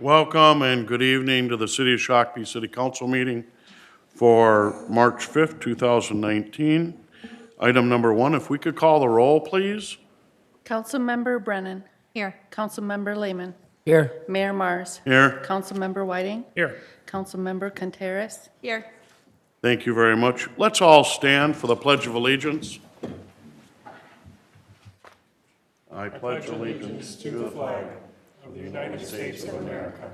Welcome and good evening to the City of Shakopee City Council meeting for March 5th, 2019. Item number 1, if we could call the roll, please. Councilmember Brennan. Here. Councilmember Lehman. Here. Mayor Mars. Here. Councilmember Whiting. Here. Councilmember Contreras. Here. Thank you very much. Let's all stand for the Pledge of Allegiance. I pledge allegiance to the flag of the United States of America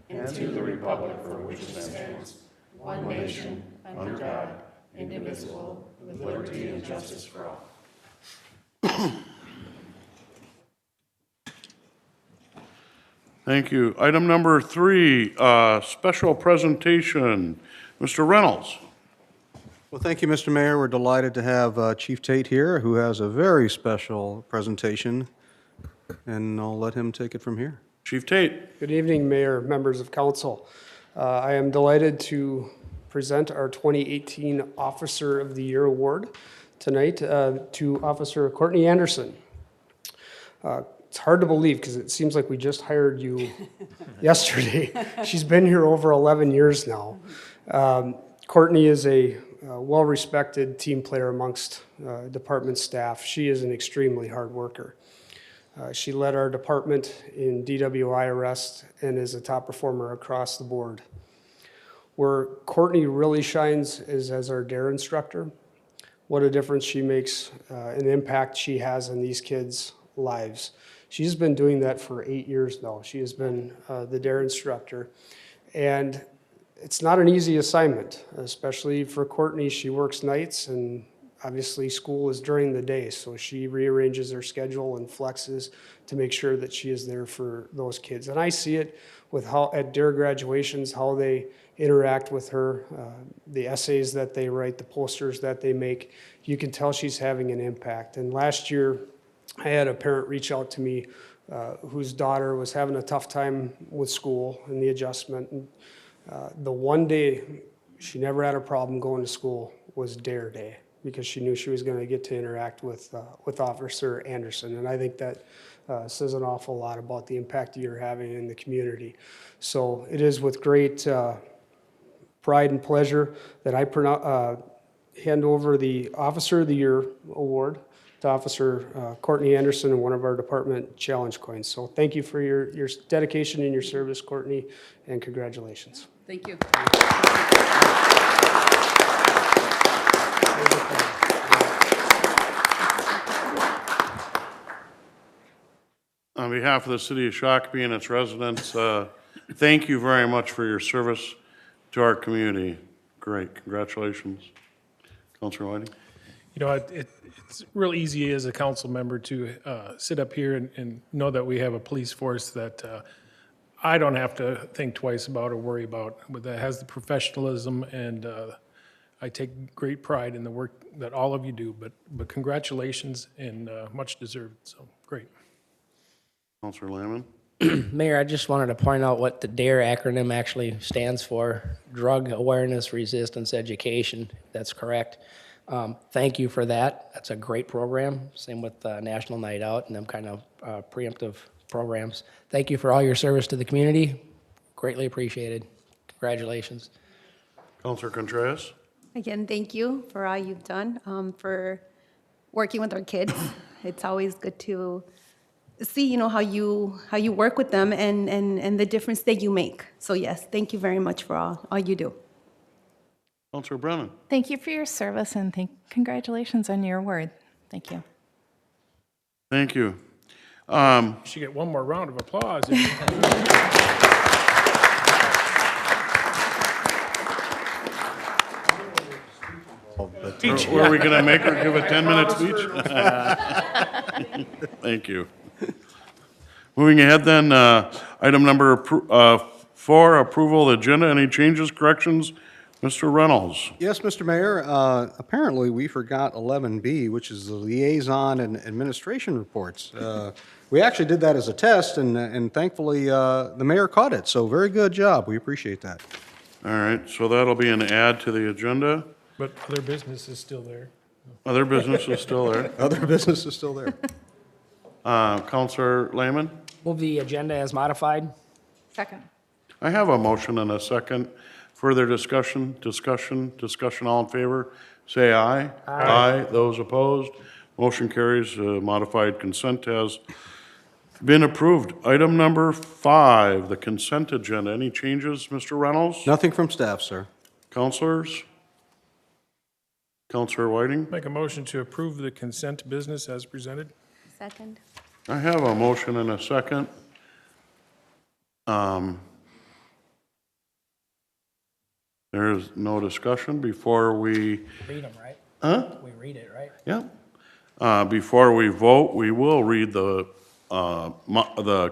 and to the republic for which it stands, one nation, under God, indivisible, with liberty and justice for all. Thank you. Item number 3, special presentation. Mr. Reynolds. Well, thank you, Mr. Mayor. We're delighted to have Chief Tate here, who has a very special presentation, and I'll let him take it from here. Chief Tate. Good evening, Mayor, members of council. I am delighted to present our 2018 Officer of the Year Award tonight to Officer Courtney Anderson. It's hard to believe because it seems like we just hired you yesterday. She's been here over 11 years now. Courtney is a well-respected team player amongst department staff. She is an extremely hard worker. She led our department in DWI arrest and is a top performer across the board. Where Courtney really shines is as our DARE instructor. What a difference she makes, an impact she has on these kids' lives. She's been doing that for 8 years now. She has been the DARE instructor. And it's not an easy assignment, especially for Courtney. She works nights, and obviously school is during the day, so she rearranges her schedule and flexes to make sure that she is there for those kids. And I see it with how at DARE graduations, how they interact with her, the essays that they write, the posters that they make. You can tell she's having an impact. And last year, I had a parent reach out to me whose daughter was having a tough time with school and the adjustment. And, the one day she never had a problem going to school was DARE Day, because she knew she was going to get to interact with Officer Anderson. And I think that says an awful lot about the impact you're having in the community. So it is with great pride and pleasure that I hand over the Officer of the Year Award to Officer Courtney Anderson and one of our department challenge coins. So thank you for your dedication and your service, Courtney, and congratulations. Thank you. On behalf of the City of Shakopee and its residents, thank you very much for your service to our community. Great, congratulations. Councilor Whiting. You know, it's real easy as a council member to sit up here and know that we have a police force that I don't have to think twice about or worry about, but that has the professionalism, and I take great pride in the work that all of you do. But congratulations, and much deserved. So great. Councilor Lehman. Mayor, I just wanted to point out what the DARE acronym actually stands for: Drug Awareness Resistance Education. That's correct. Thank you for that. That's a great program. Same with National Night Out and them kind of preemptive programs. Thank you for all your service to the community. Greatly appreciated. Congratulations. Councilor Contreras. Again, thank you for all you've done, for working with our kids. It's always good to see, how you work with them and the difference that you make. So yes, thank you very much for all you do. Councilor Brennan. Thank you for your service, and congratulations on your award. Thank you. Thank you. You should get one more round of applause. Were we going to make her give a 10-minute speech? Thank you. Moving ahead then, item number 4, approval of the agenda. Any changes, corrections? Mr. Reynolds. Yes, Mr. Mayor, apparently we forgot 11B, which is the liaison and administration reports. We actually did that as a test, and thankfully the mayor caught it, so very good job. We appreciate that. All right, so that'll be an add to the agenda. But other business is still there. Other business is still there. Other business is still there. Counselor Lehman? Move the agenda as modified. Second. I have a motion and a second. Further discussion, all in favor, say aye. Aye. Those opposed, motion carries. Modified consent has been approved. Item number 5, the consent agenda. Any changes, Mr. Reynolds? Nothing from staff, sir. Counselors? Counselor Whiting? Make a motion to approve the consent business as presented. Second. I have a motion and a second. There's no discussion before we, Read them, right? huh? We read it, right? Yeah. Before we vote, we will read the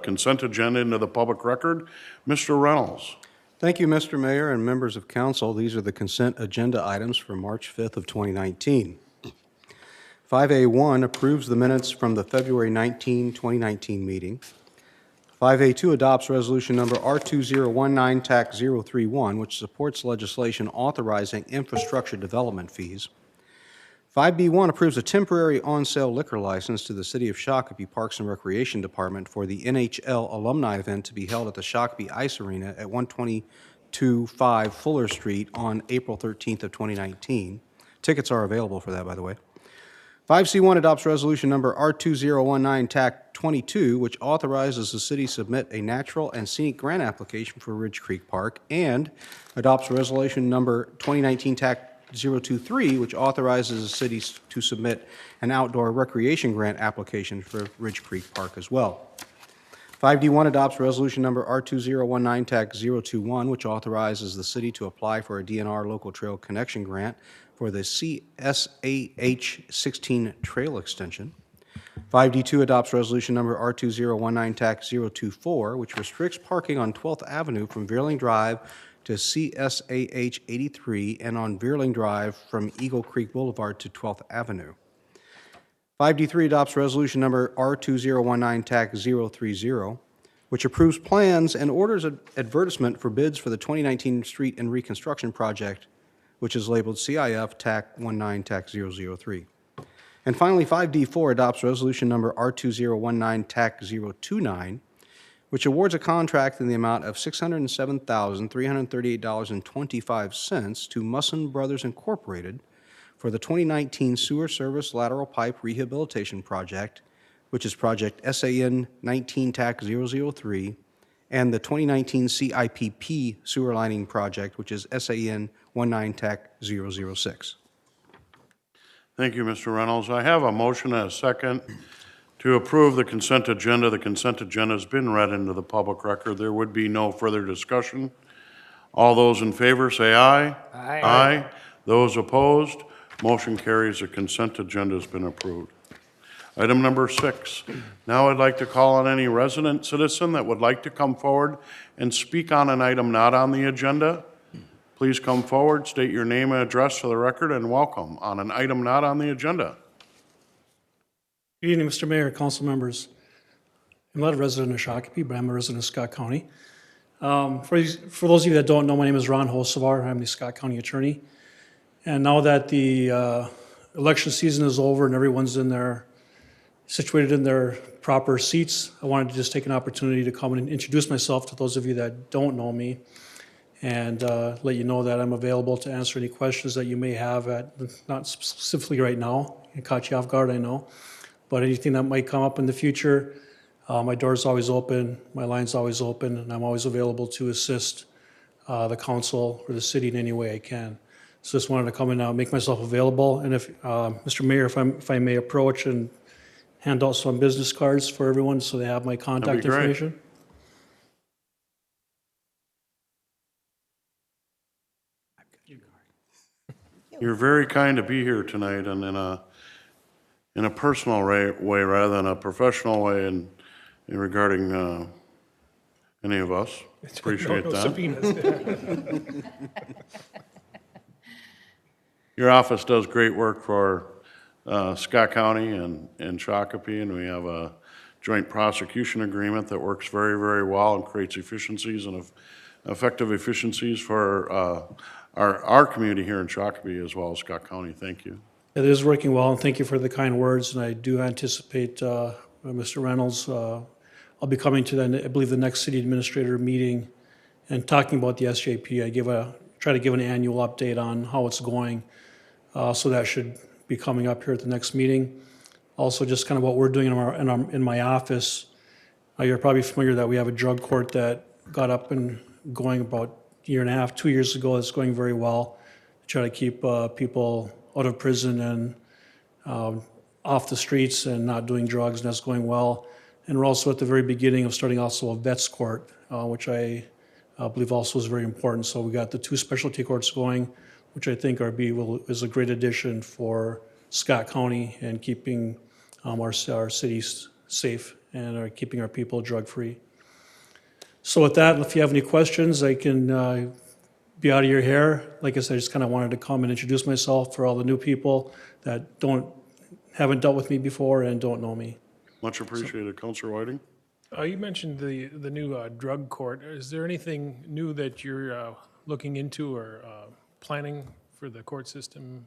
consent agenda into the public record. Mr. Reynolds. Thank you, Mr. Mayor and members of council. These are the consent agenda items for March 5th of 2019. 5A1 approves the minutes from the February 19, 2019 meeting. 5A2 adopts resolution number R2019 TAC 031, which supports legislation authorizing infrastructure development fees. 5B1 approves a temporary on-sale liquor license to the City of Shakopee Parks and Recreation Department for the NHL alumni event to be held at the Shakopee Ice Arena at 122.5 Fuller Street on April 13th of 2019. Tickets are available for that, by the way. 5C1 adopts resolution number R2019 TAC 22, which authorizes the city submit a natural and scenic grant application for Ridge Creek Park, and adopts resolution number 2019 TAC 023, which authorizes the city to submit an outdoor recreation grant application for Ridge Creek Park as well. 5D1 adopts resolution number R2019 TAC 021, which authorizes the city to apply for a DNR Local Trail Connection Grant for the CSAH 16 trail extension. 5D2 adopts resolution number R2019 TAC 024, which restricts parking on 12th Avenue from Veerling Drive to CSAH 83 and on Veerling Drive from Eagle Creek Boulevard to 12th Avenue. 5D3 adopts resolution number R2019 TAC 030, which approves plans and orders an advertisement for bids for the 2019 street and reconstruction project, which is labeled CIF TAC 19 TAC 003. And finally, 5D4 adopts resolution number R2019 TAC 029, which awards a contract in the amount of $607,338.25 to Musson Brothers Incorporated for the 2019 Sewer Service Lateral Pipe Rehabilitation Project, which is project SAN 19 TAC 003, and the 2019 CIPP Sewer Lining Project, which is SAN 19 TAC 006. Thank you, Mr. Reynolds. I have a motion and a second to approve the consent agenda. The consent agenda has been read into the public record. There would be no further discussion. All those in favor say aye. Aye. Aye. Those opposed, motion carries. The consent agenda has been approved. Item number 6. Now I'd like to call on any resident citizen that would like to come forward and speak on an item not on the agenda. Please come forward, state your name and address for the record, and welcome on an item not on the agenda. Good evening, Mr. Mayor, council members. I'm not a resident of Shakopee, but I'm a resident of Scott County. For those of you that don't know, my name is Ron Hosevar. I'm the Scott County Attorney. And now that the election season is over and everyone's situated in their proper seats, I wanted to just take an opportunity to come and introduce myself to those of you that don't know me and let you know that I'm available to answer any questions that you may have not specifically right now. I caught you off guard, I know. But anything that might come up in the future, my door's always open, my line's always open, and I'm always available to assist the council or the city in any way I can. So just wanted to come and make myself available. And if, Mr. Mayor, if I may approach and hand out some business cards for everyone so they have my contact great. information. You're very kind to be here tonight, and in a personal way rather than a professional way in regarding any of us. Appreciate No that. subpoenas. Your office does great work for Scott County and Shakopee, and we have a joint prosecution agreement that works very, very well and creates efficiencies and effective efficiencies for our community here in Shakopee as well as Scott County. Thank you. It is working well, and thank you for the kind words. And I do anticipate Mr. Reynolds I'll be coming to, I believe, the next city administrator meeting and talking about the SJP. Try to give an annual update on how it's going. So that should be coming up here at the next meeting. Also, just kind of what we're doing in my office. You're probably familiar that we have a drug court that got up and going about a year and a half, 2 years ago. It's going very well. Try to keep people out of prison and off the streets and not doing drugs, and that's going well. And we're also at the very beginning of starting also a vets court, which I believe also is very important. So we got the 2 specialty courts going, which I think is a great addition for Scott County and keeping our cities safe and are keeping our people drug-free. So with that, if you have any questions, I can be out of your hair. Like I said, I just kind of wanted to come and introduce myself for all the new people that haven't dealt with me before and don't know me. Much appreciated. Counselor Whiting? You mentioned the new drug court. Is there anything new that you're looking into or planning for the court system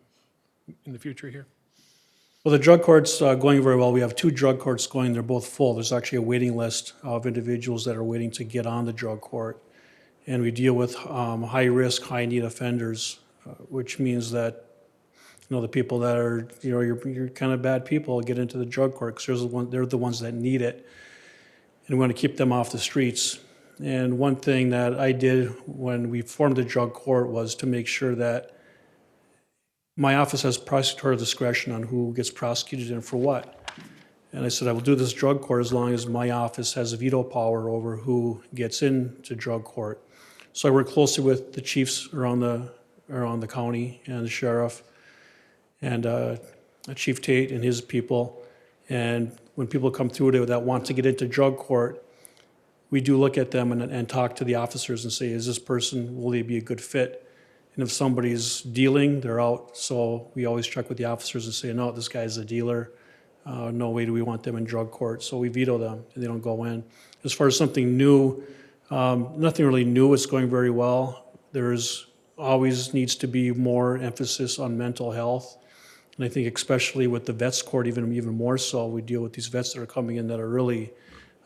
in the future here? Well, the drug court's going very well. We have 2 drug courts going. They're both full. There's actually a waiting list of individuals that are waiting to get on the drug court. And we deal with high-risk, high-need offenders, which means that, the people that are, you're kind of bad people get into the drug court because they're the ones that need it. And we want to keep them off the streets. And one thing that I did when we formed the drug court was to make sure that my office has prosecutorial discretion on who gets prosecuted and for what. And I said, I will do this drug court as long as my office has a veto power over who gets into drug court. So I work closely with the chiefs around the county and the sheriff and Chief Tate and his people. And when people come through that want to get into drug court, we do look at them and talk to the officers and say, is this person, will they be a good fit? And if somebody's dealing, they're out. So we always check with the officers and say, no, this guy's a dealer. No way do we want them in drug court. So we veto them and they don't go in. As far as something new, nothing really new. It's going very well. There's always needs to be more emphasis on mental health. And I think especially with the vets court, even more so, we deal with these vets that are coming in that are really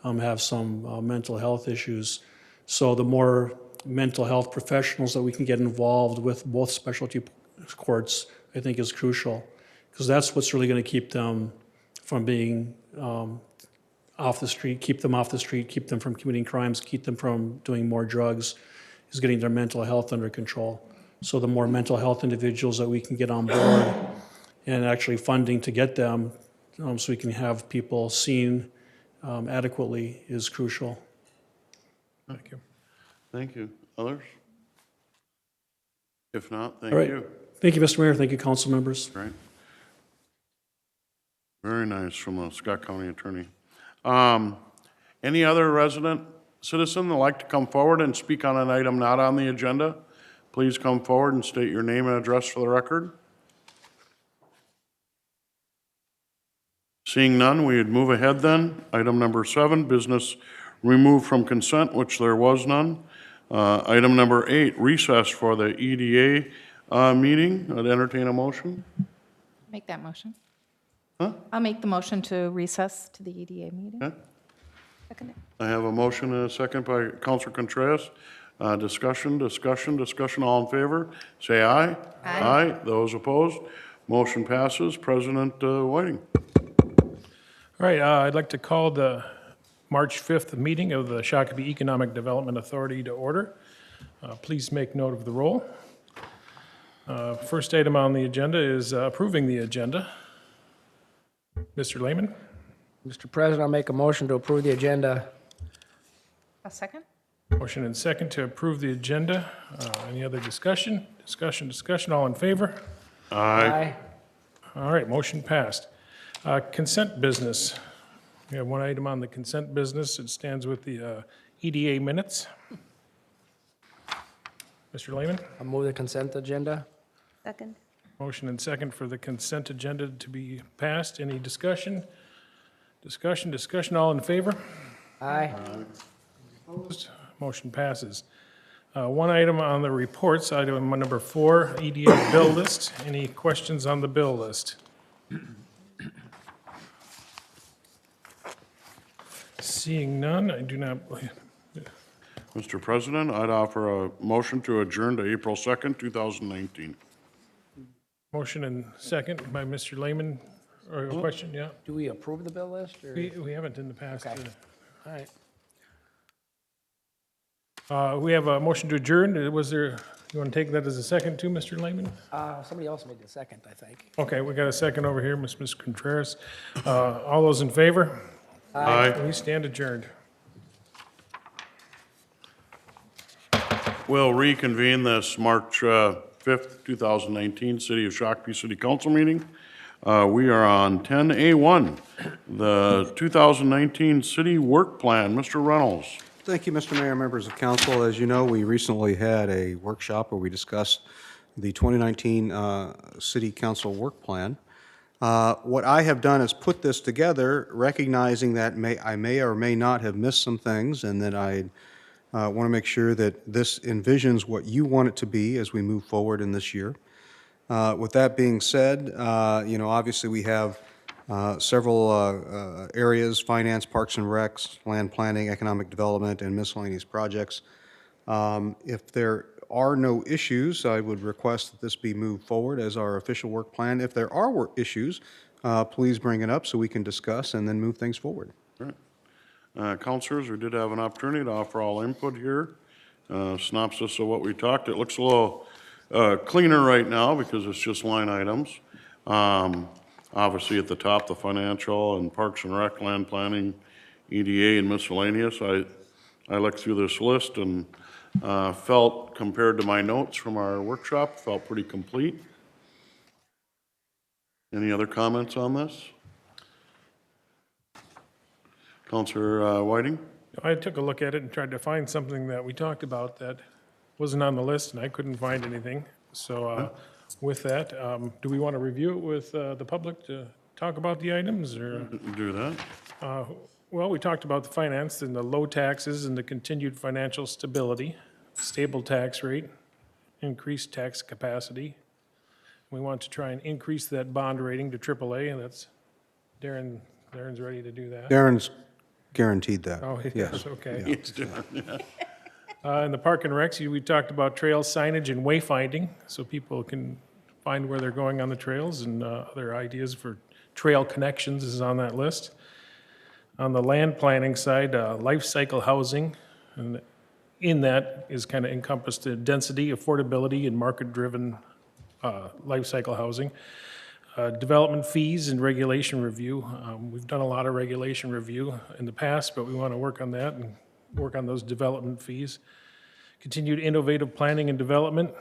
have some mental health issues. So the more mental health professionals that we can get involved with both specialty courts, I think is crucial, because that's what's really going to keep them from being off the street, keep them from committing crimes, keep them from doing more drugs, is getting their mental health under control. So the more mental health individuals that we can get on board and actually funding to get them so we can have people seen adequately is crucial. Thank you. Thank you. Others? If not, thank All right. you. Thank you, Mr. Mayor. Thank you, council members. Great. Very nice from the Scott County Attorney. Any other resident citizen that'd like to come forward and speak on an item not on the agenda? Please come forward and state your name and address for the record. Seeing none, we'd move ahead then. Item number 7, business removed from consent, which there was none. Item number 8, recess for the EDA meeting. I'd entertain a motion. Make that motion. Huh? I'll make the motion to recess to the EDA meeting. Okay. Second it. I have a motion and a second by Councilor Contreras. Discussion. All in favor, say aye. Aye. Those opposed, motion passes. President Whiting. All right, I'd like to call the March 5th meeting of the Shakopee Economic Development Authority to order. Please make note of the roll. First item on the agenda is approving the agenda. Mr. Lehman? Mr. President, I'll make a motion to approve the agenda. A second? Motion and second to approve the agenda. Any other discussion? Discussion, all in favor? Aye. All right, motion passed. Consent business. We have one item on the consent business. It stands with the EDA minutes. Mr. Lehman? I'll move the consent agenda. Second. Motion and second for the consent agenda to be passed. Any discussion? Discussion, all in favor? Aye. Opposed? Motion passes. One item on the reports, item number 4, EDA bill list. Any questions on the bill list? Seeing none, I do not, Mr. President, I'd offer a motion to adjourn to April 2nd, 2019. motion and second by Mr. Lehman, or a question, yeah? Do we approve the bill list, or? We haven't in the past. Okay. All right. We have a motion to adjourn. Was there, you want to take that as a second too, Mr. Lehman? Somebody else made the second, I think. Okay, we got a second over here, Ms. Contreras. All those in favor? Aye. We stand adjourned. We'll reconvene this March 5th, 2019 City of Shakopee City Council meeting. We are on 10A1, the 2019 City Work Plan. Mr. Reynolds. Thank you, Mr. Mayor, members of council. As you know, we recently had a workshop where we discussed the 2019 City Council Work Plan. What I have done is put this together, recognizing that I may or may not have missed some things, and that I want to make sure that this envisions what you want it to be as we move forward in this year. With that being said, obviously we have several areas: finance, parks and recs, land planning, economic development, and miscellaneous projects. If there are no issues, I would request that this be moved forward as our official work plan. If there are issues, please bring it up so we can discuss and then move things forward. Councilors, we did have an opportunity to offer all input here. Synopsis of what we talked. It looks a little cleaner right now because it's just line items. Obviously, at the top, the financial and parks and rec, land planning, EDA, and miscellaneous. I looked through this list and felt, compared to my notes from our workshop, felt pretty complete. Any other comments on this? Councilor Whiting? I took a look at it and tried to find something that we talked about that wasn't on the list, and I couldn't find anything. So with that, do we want to review it with the public to talk about the items, or? Do that. Well, we talked about the finance and the low taxes and the continued financial stability, stable tax rate, increased tax capacity. We want to try and increase that bond rating to AAA, and that's Darren's ready to do that. Darren's guaranteed that. Oh, Yes. yes, okay. It's different, yeah. In the park and recs, we talked about trail signage and wayfinding, so people can find where they're going on the trails, and other ideas for trail connections is on that list. On the land planning side, life cycle housing, and in that is kind of encompassed the density, affordability, and market-driven life cycle housing. Development fees and regulation review. We've done a lot of regulation review in the past, but we want to work on that and work on those development fees. Continued innovative planning and development.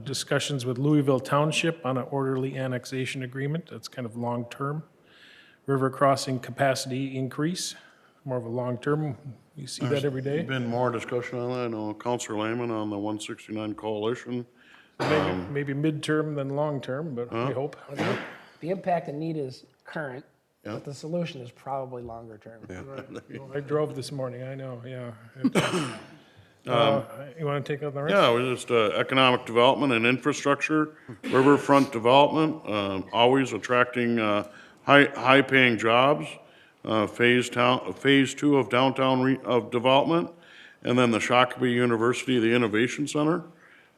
Discussions with Louisville Township on an orderly annexation agreement. That's kind of long-term. River crossing capacity increase, more of a long-term. You see that every day. Been more discussion on that. I know Councilor Lehman on the 169 Coalition. Maybe midterm than long-term, but we hope. The impact and need is current, Yeah. but the solution is probably longer term. I drove this morning, I know, yeah. You want to take on the rest? Yeah, we're just economic development and infrastructure, riverfront development, always attracting high-paying jobs. Phase 2 of downtown development, and then the Shakopee University, the Innovation Center.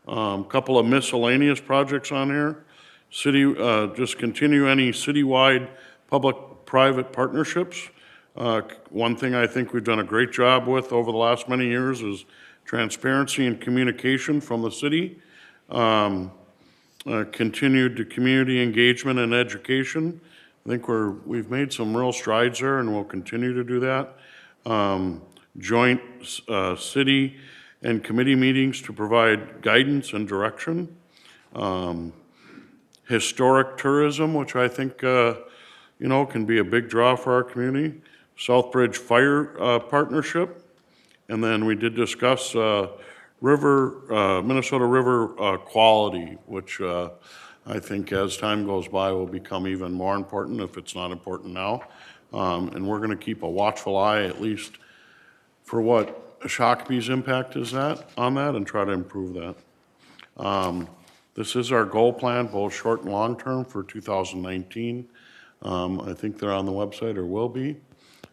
Couple of miscellaneous projects on here. Just continue any citywide public-private partnerships. One thing I think we've done a great job with over the last many years is transparency and communication from the city. Continued to community engagement and education. I think we've made some real strides there, and we'll continue to do that. Joint city and committee meetings to provide guidance and direction. Historic tourism, which I think can be a big draw for our community. Southbridge Fire Partnership, and then we did discuss Minnesota River quality, which I think as time goes by will become even more important if it's not important now. And we're going to keep a watchful eye, at least for what Shakopee's impact is on that, and try to improve that. This is our goal plan, both short and long term for 2019. I think they're on the website or will be.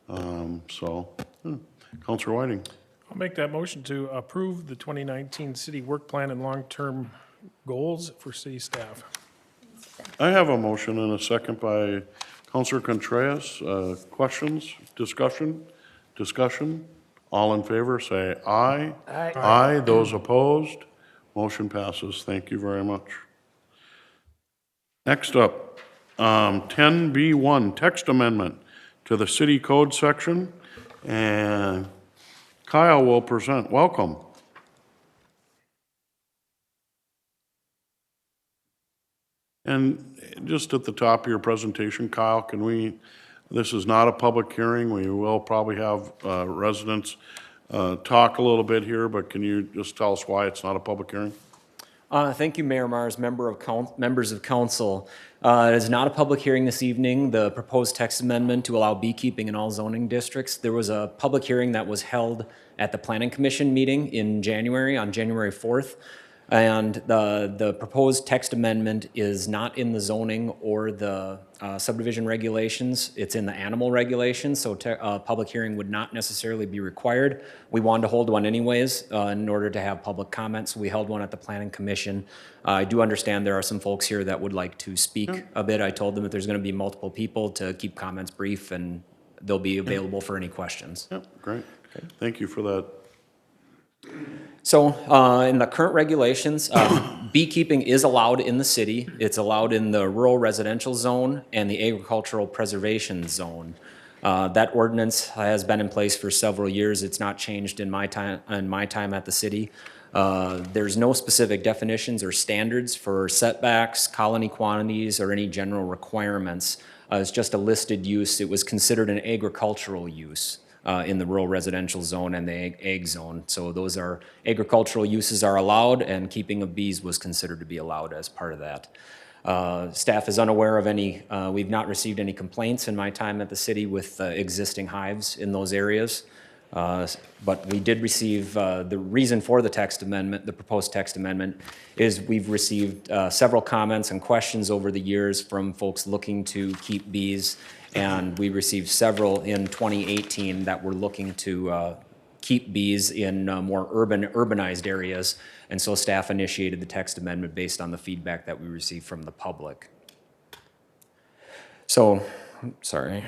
Counselor Whiting. I'll make that motion to approve the 2019 city work plan and long-term goals for city staff. I have a motion and a second by Counselor Contreras. Questions, discussion? Discussion? All in favor, say aye. Aye. Aye. Those opposed? Motion passes. Thank you very much. Next up, 10B1, text amendment to the city code section. And Kyle will present. Welcome. And just at the top of your presentation, Kyle, this is not a public hearing. We will probably have residents talk a little bit here, but can you just tell us why it's not a public hearing? Thank you, Mayor Mars, members of council. It is not a public hearing this evening. The proposed text amendment to allow beekeeping in all zoning districts. There was a public hearing that was held at the Planning Commission meeting in January, on January 4th. And the proposed text amendment is not in the zoning or the subdivision regulations. It's in the animal regulations, so a public hearing would not necessarily be required. We wanted to hold one anyways in order to have public comments. We held one at the Planning Commission. I do understand there are some folks here that would like to speak a bit. I told them that there's going to be multiple people to keep comments brief, and they'll be available for any questions. Yep, great. Okay. Thank you for that. So in the current regulations, beekeeping is allowed in the city. It's allowed in the rural residential zone and the agricultural preservation zone. That ordinance has been in place for several years. It's not changed in my time at the city. There's no specific definitions or standards for setbacks, colony quantities, or any general requirements. It's just a listed use. It was considered an agricultural use in the rural residential zone and the ag zone. So those are, agricultural uses are allowed, and keeping of bees was considered to be allowed as part of that. Staff is unaware of any, we've not received any complaints in my time at the city with existing hives in those areas. But we did receive, the reason for the text amendment, the proposed text amendment, is we've received several comments and questions over the years from folks looking to keep bees. And we received several in 2018 that were looking to keep bees in more urbanized areas. And so staff initiated the text amendment based on the feedback that we received from the public. So, sorry.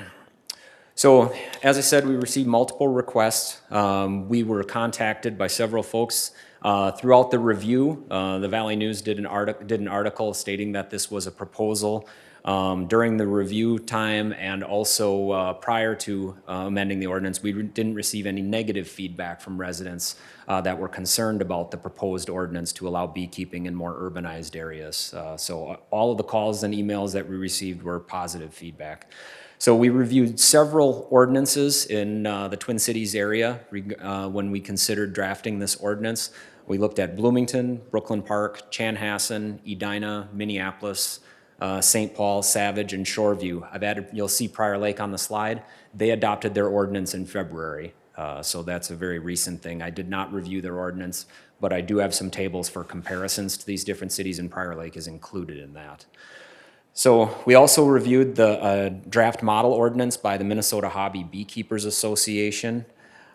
So, as I said, we received multiple requests. We were contacted by several folks throughout the review. The Valley News did an article stating that this was a proposal. During the review time and also prior to amending the ordinance, we didn't receive any negative feedback from residents that were concerned about the proposed ordinance to allow beekeeping in more urbanized areas. So all of the calls and emails that we received were positive feedback. So we reviewed several ordinances in the Twin Cities area when we considered drafting this ordinance. We looked at Bloomington, Brooklyn Park, Chanhassen, Edina, Minneapolis, St. Paul, Savage, and Shoreview. I've added, you'll see Prior Lake on the slide. They adopted their ordinance in February, so that's a very recent thing. I did not review their ordinance, but I do have some tables for comparisons to these different cities, and Prior Lake is included in that. So we also reviewed the draft model ordinance by the Minnesota Hobby Beekeepers Association.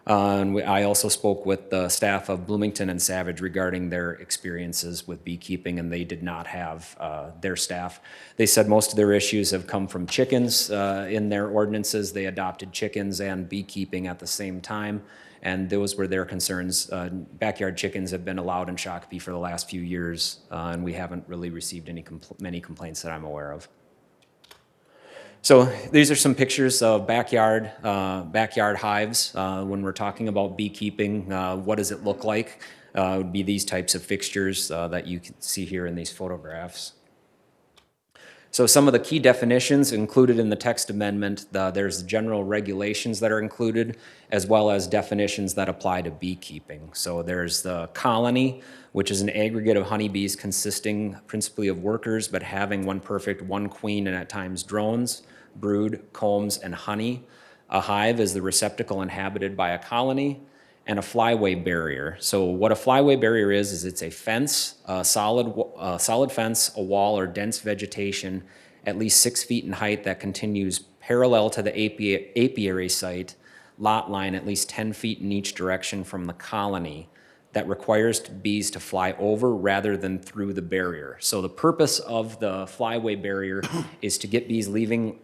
And I also spoke with the staff of Bloomington and Savage regarding their experiences with beekeeping, and they did not have their staff. They said most of their issues have come from chickens in their ordinances. They adopted chickens and beekeeping at the same time, and those were their concerns. Backyard chickens have been allowed in Shakopee for the last few years, and we haven't really received many complaints that I'm aware of. So these are some pictures of backyard hives. When we're talking about beekeeping, what does it look like? It would be these types of fixtures that you can see here in these photographs. So some of the key definitions included in the text amendment, there's general regulations that are included, as well as definitions that apply to beekeeping. So there's the colony, which is an aggregate of honeybees consisting principally of workers, but having one perfect, one queen, and at times drones, brood, combs, and honey. A hive is the receptacle inhabited by a colony, and a flyway barrier. So what a flyway barrier is it's a fence, a solid fence, a wall, or dense vegetation at least 6 feet in height that continues parallel to the apiary site lot line at least 10 feet in each direction from the colony that requires bees to fly over rather than through the barrier. So the purpose of the flyway barrier is to get bees leaving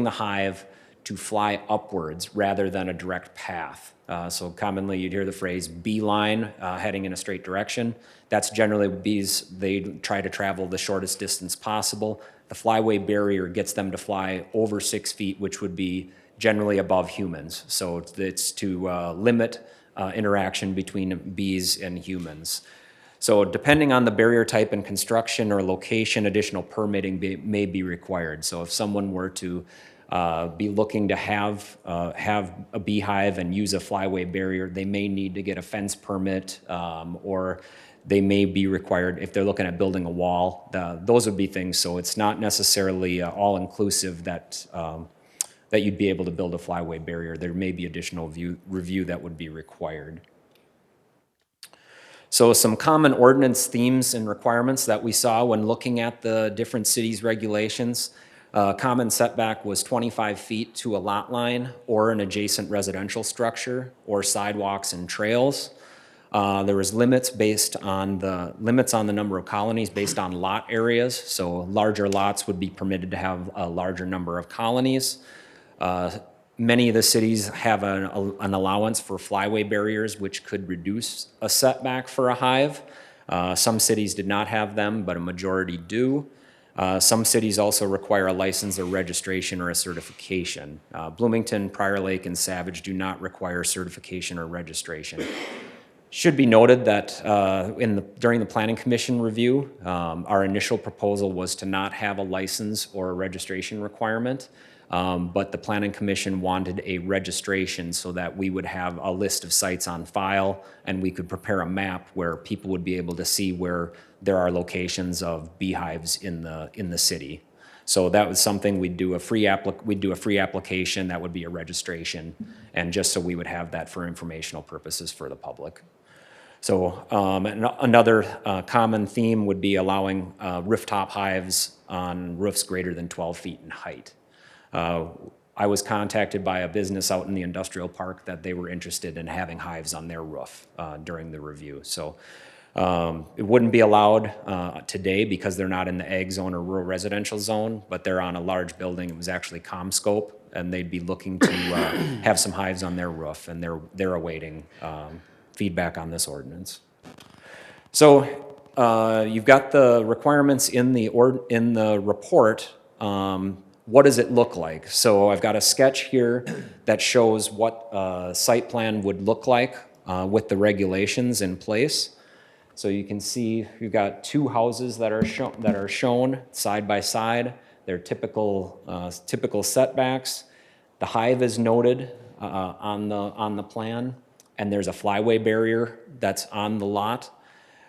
the hive to fly upwards rather than a direct path. So commonly you'd hear the phrase beeline, heading in a straight direction. That's generally bees, they try to travel the shortest distance possible. The flyway barrier gets them to fly over 6 feet, which would be generally above humans. So it's to limit interaction between bees and humans. So depending on the barrier type and construction or location, additional permitting may be required. So if someone were to be looking to have a beehive and use a flyway barrier, they may need to get a fence permit, or they may be required, if they're looking at building a wall, those would be things. So it's not necessarily all-inclusive that you'd be able to build a flyway barrier. There may be additional review that would be required. So some common ordinance themes and requirements that we saw when looking at the different cities' regulations. Common setback was 25 feet to a lot line or an adjacent residential structure or sidewalks and trails. There was limits on the number of colonies based on lot areas. So larger lots would be permitted to have a larger number of colonies. Many of the cities have an allowance for flyway barriers, which could reduce a setback for a hive. Some cities did not have them, but a majority do. Some cities also require a license or registration or a certification. Bloomington, Prior Lake, and Savage do not require certification or registration. Should be noted that during the Planning Commission review, our initial proposal was to not have a license or a registration requirement, but the Planning Commission wanted a registration so that we would have a list of sites on file and we could prepare a map where people would be able to see where there are locations of beehives in the city. So that was something we'd do a free application, that would be a registration, and just so we would have that for informational purposes for the public. So another common theme would be allowing rooftop hives on roofs greater than 12 feet in height. I was contacted by a business out in the industrial park that they were interested in having hives on their roof during the review. So it wouldn't be allowed today because they're not in the ag zone or rural residential zone, but they're on a large building. It was actually CommScope, and they'd be looking to have some hives on their roof, and they're awaiting feedback on this ordinance. So you've got the requirements in the report. What does it look like? So I've got a sketch here that shows what a site plan would look like with the regulations in place. So you can see you've got two houses that are shown side by side. They're typical setbacks. The hive is noted on the plan, and there's a flyway barrier that's on the lot.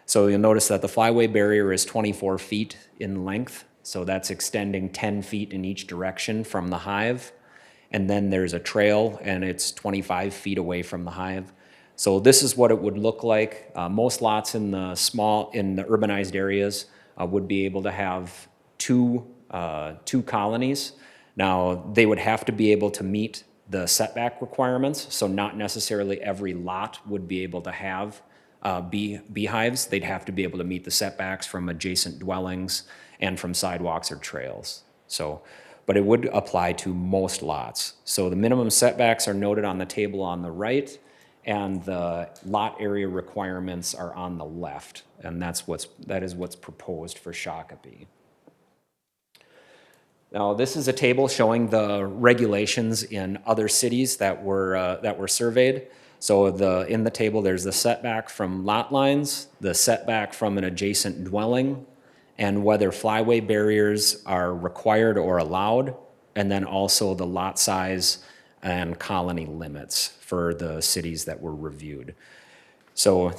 So you'll notice that the flyway barrier is 24 feet in length. So that's extending 10 feet in each direction from the hive. And then there's a trail, and it's 25 feet away from the hive. So this is what it would look like. Most lots in the urbanized areas would be able to have two colonies. Now, they would have to be able to meet the setback requirements, so not necessarily every lot would be able to have beehives. They'd have to be able to meet the setbacks from adjacent dwellings and from sidewalks or trails. But it would apply to most lots. So the minimum setbacks are noted on the table on the right, and the lot area requirements are on the left, and that is what's proposed for Shakopee. Now, this is a table showing the regulations in other cities that were surveyed. So in the table, there's the setback from lot lines, the setback from an adjacent dwelling, and whether flyway barriers are required or allowed, and then also the lot size and colony limits for the cities that were reviewed. So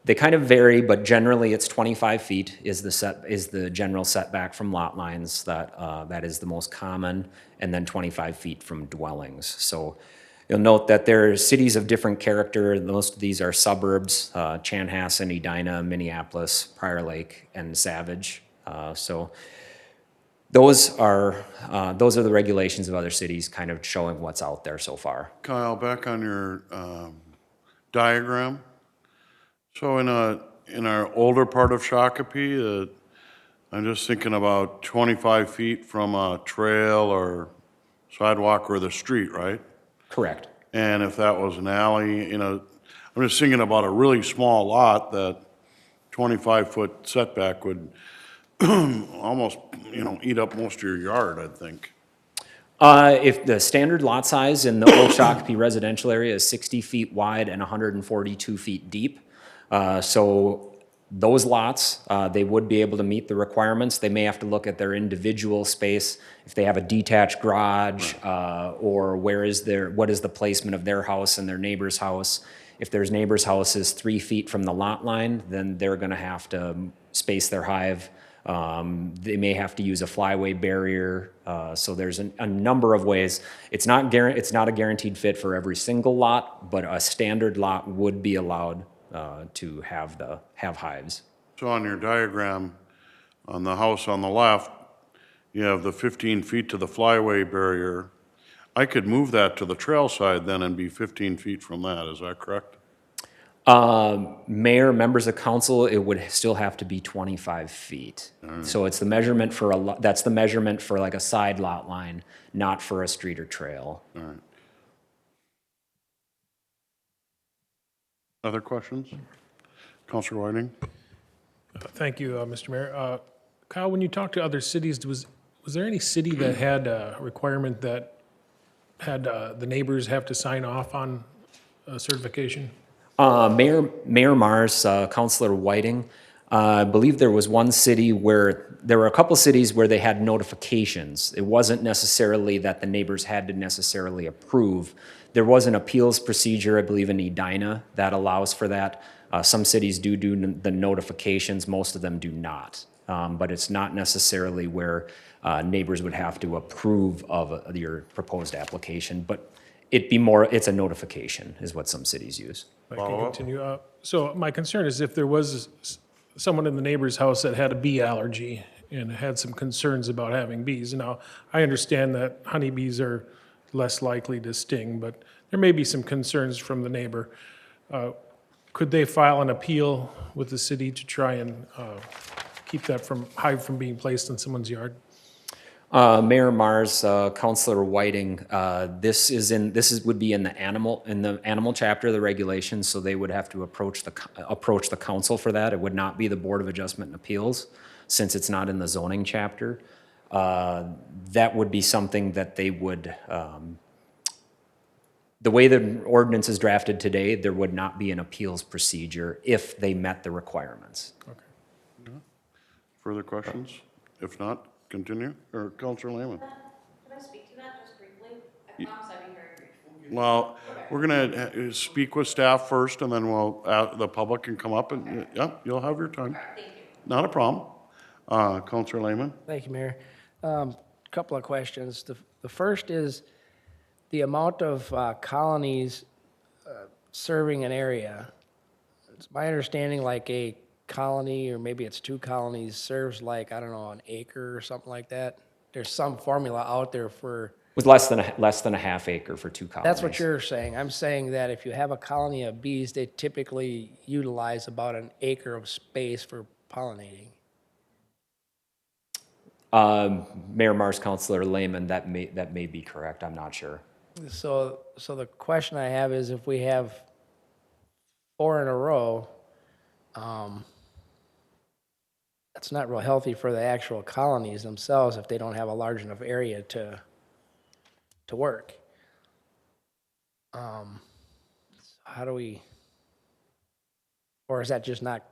they kind of vary, but generally it's 25 feet is the general setback from lot lines. That is the most common, and then 25 feet from dwellings. So you'll note that there are cities of different character. Most of these are suburbs: Chanhassen, Edina, Minneapolis, Prior Lake, and Savage. So Those are the regulations of other cities, kind of showing what's out there so far. Kyle, back on your diagram. So in our older part of Shakopee, I'm just thinking about 25 feet from a trail or sidewalk or the street, right? Correct. And if that was an alley, I'm just thinking about a really small lot, that 25-foot setback would almost, eat up most of your yard, I think. If the standard lot size in the Old Shakopee residential area is 60 feet wide and 142 feet deep, so those lots, they would be able to meet the requirements. They may have to look at their individual space, if they have a detached garage, or what is the placement of their house and their neighbor's house. If their neighbor's house is 3 feet from the lot line, then they're gonna have to space their hive. They may have to use a flyway barrier, so there's a number of ways. It's not a guaranteed fit for every single lot, but a standard lot would be allowed to have hives. So on your diagram, on the house on the left, you have the 15 feet to the flyway barrier. I could move that to the trail side then and be 15 feet from that, is that correct? Mayor, members of council, it would still have to be 25 feet. So it's the measurement that's the measurement for like a side lot line, not for a street or trail. All right. Other questions? Counselor Whiting? Thank you, Mr. Mayor. Kyle, when you talked to other cities, was there any city that had a requirement that had the neighbors have to sign off on certification? Mayor Mars, Councilor Whiting, I believe there was one city where, there were a couple cities where they had notifications. It wasn't necessarily that the neighbors had to necessarily approve. There was an appeals procedure, I believe in Edina, that allows for that. Some cities do the notifications, most of them do not. But it's not necessarily where neighbors would have to approve of your proposed application, but it's a notification is what some cities use. I can continue. So my concern is if there was someone in the neighbor's house that had a bee allergy and had some concerns about having bees. Now, I understand that honeybees are less likely to sting, but there may be some concerns from the neighbor. Could they file an appeal with the city to try and keep that hive from being placed in someone's yard? Mayor Mars, Councilor Whiting, this would be in the animal chapter of the regulations, so they would have to approach the council for that. It would not be the Board of Adjustment and Appeals, since it's not in the zoning chapter. That would be something that they would, the way the ordinance is drafted today, there would not be an appeals procedure if they met the requirements. Okay. Further questions? If not, continue, or Councilor Lehman? Can I speak to that just briefly? I promise I'd be very brief. Well, we're gonna speak with staff first, and then the public can come up, and, yeah, you'll have your time. Thank you. Not a problem. Councilor Lehman? Thank you, Mayor. Couple of questions. The first is the amount of colonies serving an area. It's my understanding like a colony, or maybe it's 2 colonies, serves like, I don't know, an acre or something like that. There's some formula out there for... With less than a half acre for 2 colonies. That's what you're saying. I'm saying that if you have a colony of bees, they typically utilize about an acre of space for pollinating. Mayor Mars, Councilor Lehman, that may be correct. I'm not sure. So the question I have is if we have 4 in a row, that's not real healthy for the actual colonies themselves if they don't have a large enough area to work. How do we, or is that just not,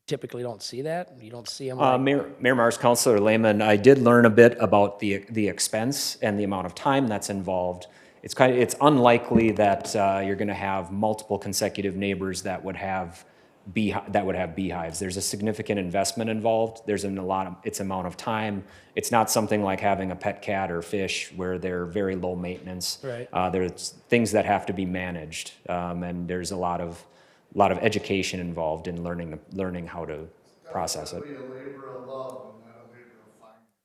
typically don't see that? You don't see them like... Mayor Mars, Councilor Lehman, I did learn a bit about the expense and the amount of time that's involved. It's unlikely that you're going to have multiple consecutive neighbors that would have beehives. There's a significant investment involved. There's its amount of time. It's not something like having a pet cat or fish where they're very low maintenance. Right. There's things that have to be managed, and there's a lot of education involved in learning how to process it.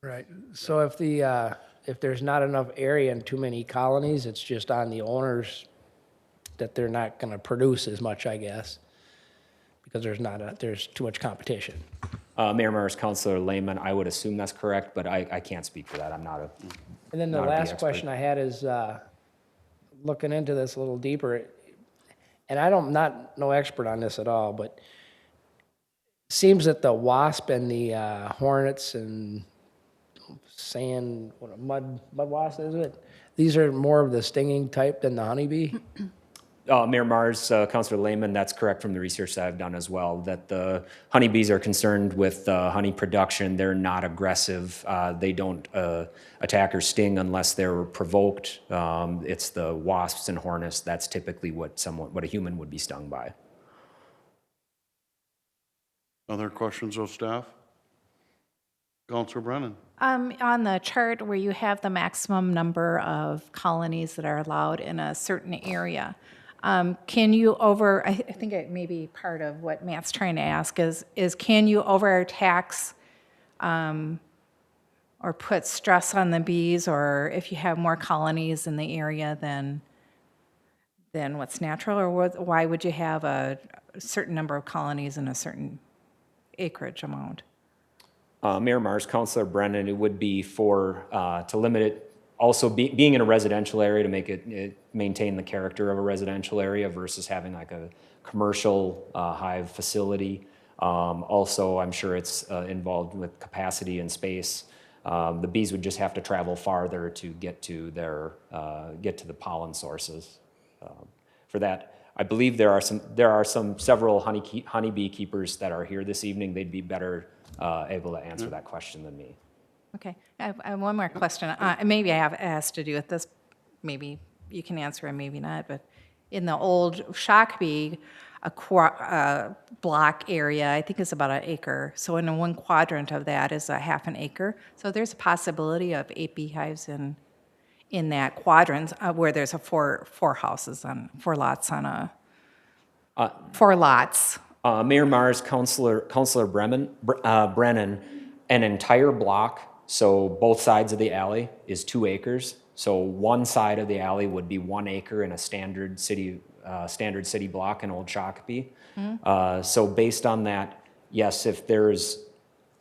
Right. So if there's not enough area and too many colonies, it's just on the owners that they're not going to produce as much, I guess, because there's too much competition. Mayor Mars, Councilor Lehman, I would assume that's correct, but I can't speak for that. I'm not a. And then the Not a bee last expert. question I had is, looking into this a little deeper, and I'm not no expert on this at all, but it seems that the wasp and the hornets and mud wasp, is it? These are more of the stinging type than the honeybee? Mayor Mars, Councilor Lehman, that's correct from the research that I've done as well, that the honeybees are concerned with honey production. They're not aggressive. They don't attack or sting unless they're provoked. It's the wasps and hornets. That's typically what a human would be stung by. Other questions of staff? Councilor Brennan? On the chart where you have the maximum number of colonies that are allowed in a certain area, can you I think it may be part of what Matt's trying to ask is can you overtax or put stress on the bees, or if you have more colonies in the area than what's natural, or why would you have a certain number of colonies in a certain acreage amount? Mayor Mars, Councilor Brennan, it would be to limit it, also being in a residential area to make it maintain the character of a residential area versus having like a commercial hive facility. Also, I'm sure it's involved with capacity and space. The bees would just have to travel farther to get to the pollen sources. For that, I believe there are several honeybee keepers that are here this evening. They'd be better able to answer that question than me. Okay, I have one more question. Maybe it has to do with this. Maybe you can answer and maybe not. But in the old Shakopee, a block area, I think it's about an acre. So in one quadrant of that is a half an acre. So there's a possibility of 8 beehives in that quadrant where there's four lots on a 4 lots. Mayor Mars, Councilor Brennan, an entire block, so both sides of the alley is 2 acres. So one side of the alley would be 1 acre in a standard city block in Old Shakopee. So based on that, yes, if there's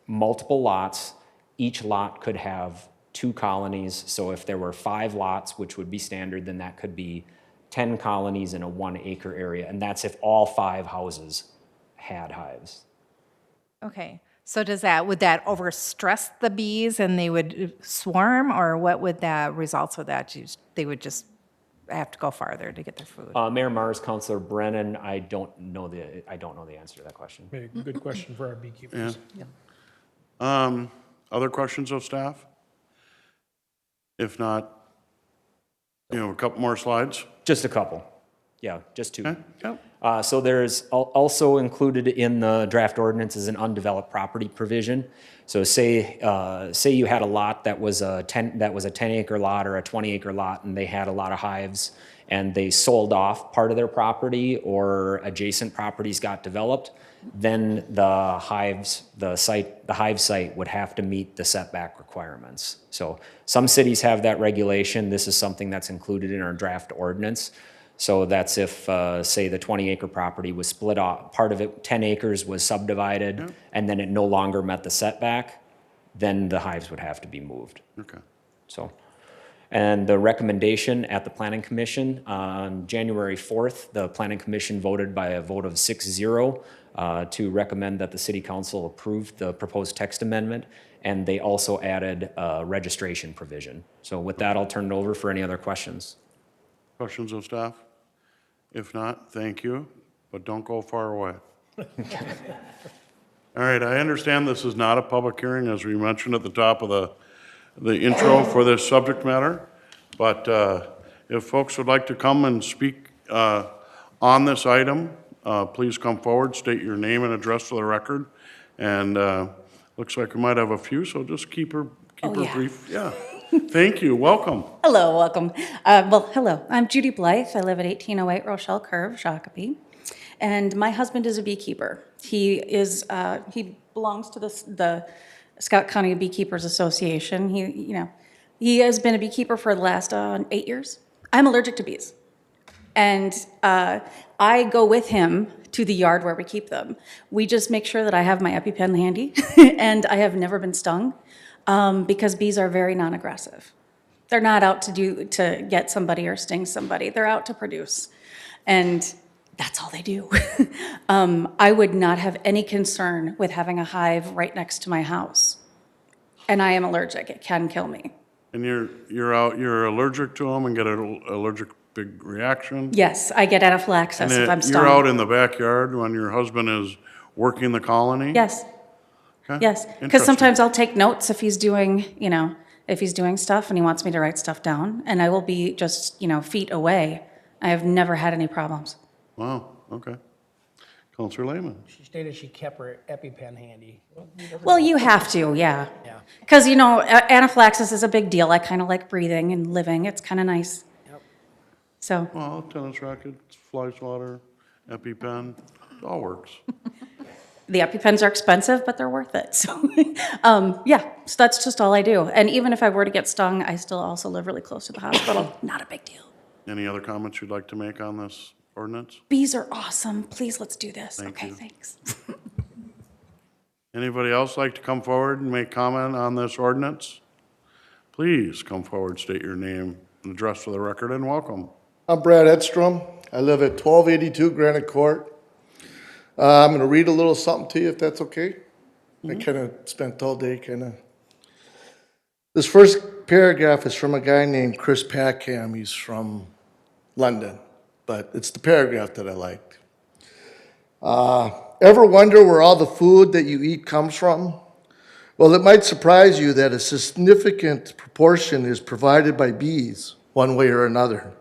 multiple lots, each lot could have 2 colonies. So if there were 5 lots, which would be standard, then that could be 10 colonies in a 1 acre area. And that's if all 5 houses had hives. Okay, so would that overstress the bees and they would swarm, or what would the results of that? They would just have to go farther to get their food. Mayor Mars, Councilor Brennan, I don't know the answer to that question. Maybe a good question for our beekeepers. Other questions of staff? If not, a couple more slides. Just a couple. Yeah, just 2. Okay. Yep. So there's also included in the draft ordinance is an undeveloped property provision. So say you had a lot that was a 10-acre lot or a 20-acre lot, and they had a lot of hives, and they sold off part of their property or adjacent properties got developed, then the hive site would have to meet the setback requirements. So some cities have that regulation. This is something that's included in our draft ordinance. So that's if, say, the 20-acre property was split off, part of it, 10 acres was subdivided, and then it no longer met the setback, then the hives would have to be moved. Okay. So, and the recommendation at the Planning Commission on January 4th, the Planning Commission voted by a vote of 6-0 to recommend that the City Council approve the proposed text amendment, and they also added a registration provision. So with that, I'll turn it over for any other questions. Questions of staff? If not, thank you, but don't go far away. All right, I understand this is not a public hearing, as we mentioned at the top of the intro for this subject matter, but if folks would like to come and speak on this item, please come forward, state your name and address for the record, and looks like we might have a few, so just keep her brief. Yeah. Thank you. Welcome. Hello, welcome. Hello. I'm Judy Blythe. I live at 1808 Rochelle Curve, Shakopee. And my husband is a beekeeper. He belongs to the Scott County Beekeepers Association. He has been a beekeeper for the last 8 years. I'm allergic to bees. And I go with him to the yard where we keep them. We just make sure that I have my EpiPen handy, and I have never been stung because bees are very non-aggressive. They're not out to get somebody or sting somebody. They're out to produce, and that's all they do. I would not have any concern with having a hive right next to my house, and I am allergic. It can kill me. And you're allergic to them and get an allergic big reaction? Yes, I get anaphylaxis if I'm stung. You're out in the backyard when your husband is working the colony? Yes. Okay. Yes, because Interesting. sometimes I'll take notes if he's doing, if he's doing stuff and he wants me to write stuff down, and I will be just, feet away. I have never had any problems. Wow, okay. Counselor Lehman? She stated she kept her EpiPen handy. Well, you have to, yeah. Yeah. Because, anaphylaxis is a big deal. I kind of like breathing and living. It's kind of nice. Yep. So, Well, tennis rackets, fly swatter, EpiPen, it all works. the EpiPens are expensive, but they're worth it. So, yeah, so that's just all I do. And even if I were to get stung, I still also live really close to the hospital. Not a big deal. Any other comments you'd like to make on this ordinance? Bees are awesome. Please, let's do this. Thank Okay, you. thanks. Anybody else like to come forward and make comment on this ordinance? Please come forward, state your name and address for the record, and welcome. I'm Brad Edstrom. I live at 1282 Granite Court. I'm going to read a little something to you, if that's okay. I kind of spent all day This first paragraph is from a guy named Chris Packham. He's from London, but it's the paragraph that I liked. Ever wonder where all the food that you eat comes from? Well, it might surprise you that a significant proportion is provided by bees, one way or another.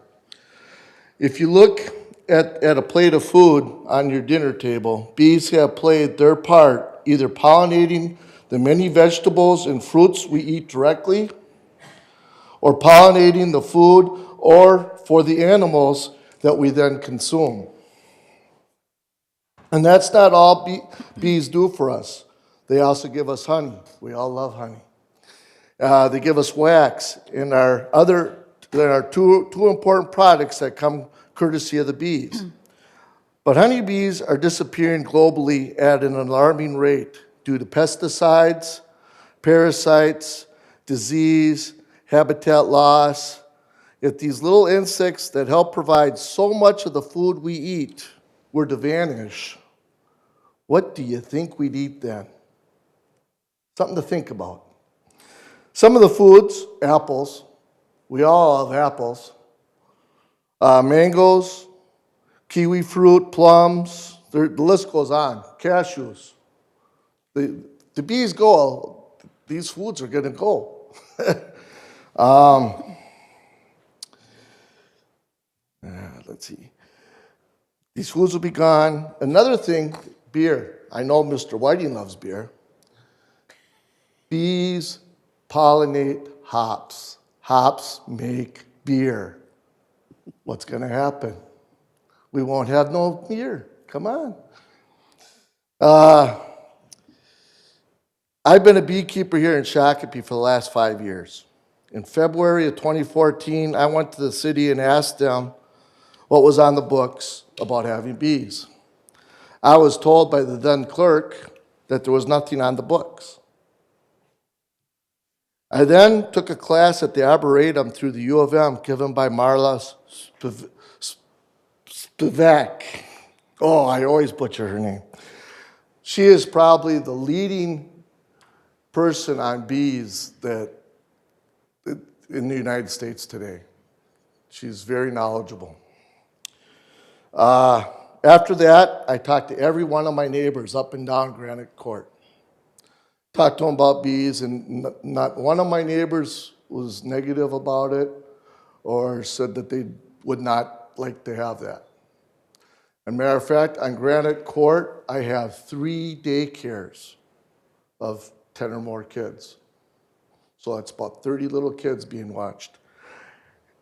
If you look at a plate of food on your dinner table, bees have played their part, either pollinating the many vegetables and fruits we eat directly, or pollinating the food or for the animals that we then consume. And that's not all bees do for us. They also give us honey. We all love honey. They give us wax, and there are two important products that come courtesy of the bees. But honeybees are disappearing globally at an alarming rate due to pesticides, parasites, disease, habitat loss. If these little insects that help provide so much of the food we eat were to vanish, what do you think we'd eat then? Something to think about. Some of the foods, apples, we all have apples, mangoes, kiwi fruit, plums, the list goes on, cashews. The bees go, these foods are gonna go. Let's see. These foods will be gone. Another thing, beer. I know Mr. Whiting loves beer. Bees pollinate hops. Hops make beer. What's going to happen? We won't have no beer. Come on. I've been a beekeeper here in Shakopee for the last 5 years. In February of 2014, I went to the city and asked them what was on the books about having bees. I was told by the then clerk that there was nothing on the books. I then took a class at the Arboretum through the U of M given by Marla Spivak. Oh, I always butcher her name. She is probably the leading person on bees in the United States today. She's very knowledgeable. After that, I talked to every one of my neighbors up and down Granite Court. Talked to them about bees, and not one of my neighbors was negative about it or said that they would not like to have that. As a matter of fact, on Granite Court, I have 3 daycares of 10 or more kids. So that's about 30 little kids being watched.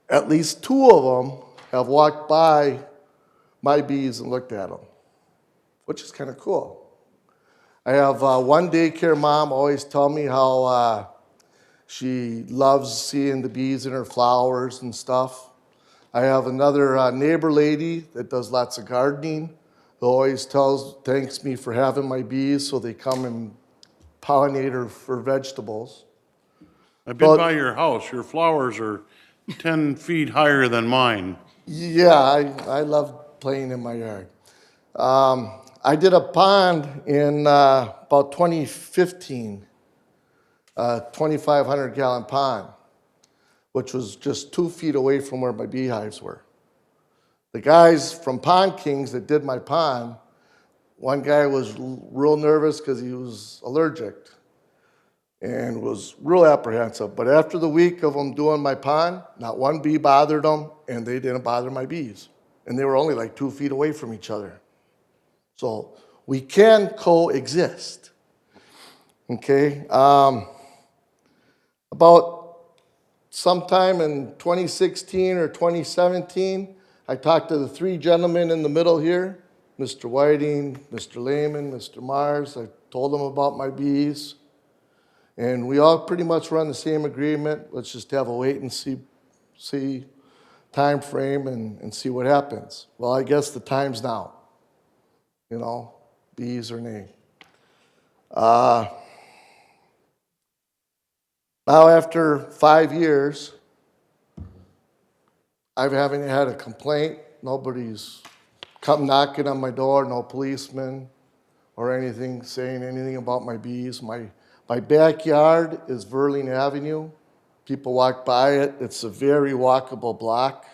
At least 2 of them have walked by my bees and looked at them, which is kind of cool. I have one daycare mom always tell me how she loves seeing the bees in her flowers and stuff. I have another neighbor lady that does lots of gardening, who always thanks me for having my bees so they come and pollinate her for vegetables. I've been Well- by your house. Your flowers are 10 feet higher than mine. Yeah, I love playing in my yard. I did a pond in about 2015, a 2,500 gallon pond, which was just 2 feet away from where my beehives were. The guys from Pond Kings that did my pond, one guy was real nervous because he was allergic and was real apprehensive. But after the week of them doing my pond, not one bee bothered them, and they didn't bother my bees. And they were only like 2 feet away from each other. So we can coexist. Okay? About sometime in 2016 or 2017, I talked to the three gentlemen in the middle here, Mr. Whiting, Mr. Lehman, Mr. Mars. I told them about my bees. And we all pretty much run the same agreement. Let's just have a wait and see time frame and see what happens. Well, I guess the time's now. You know, bees or nay. Now after 5 years, I haven't had a complaint. Nobody's come knocking on my door, no policeman or anything saying anything about my bees. My backyard is Verling Avenue. People walk by it. It's a very walkable block.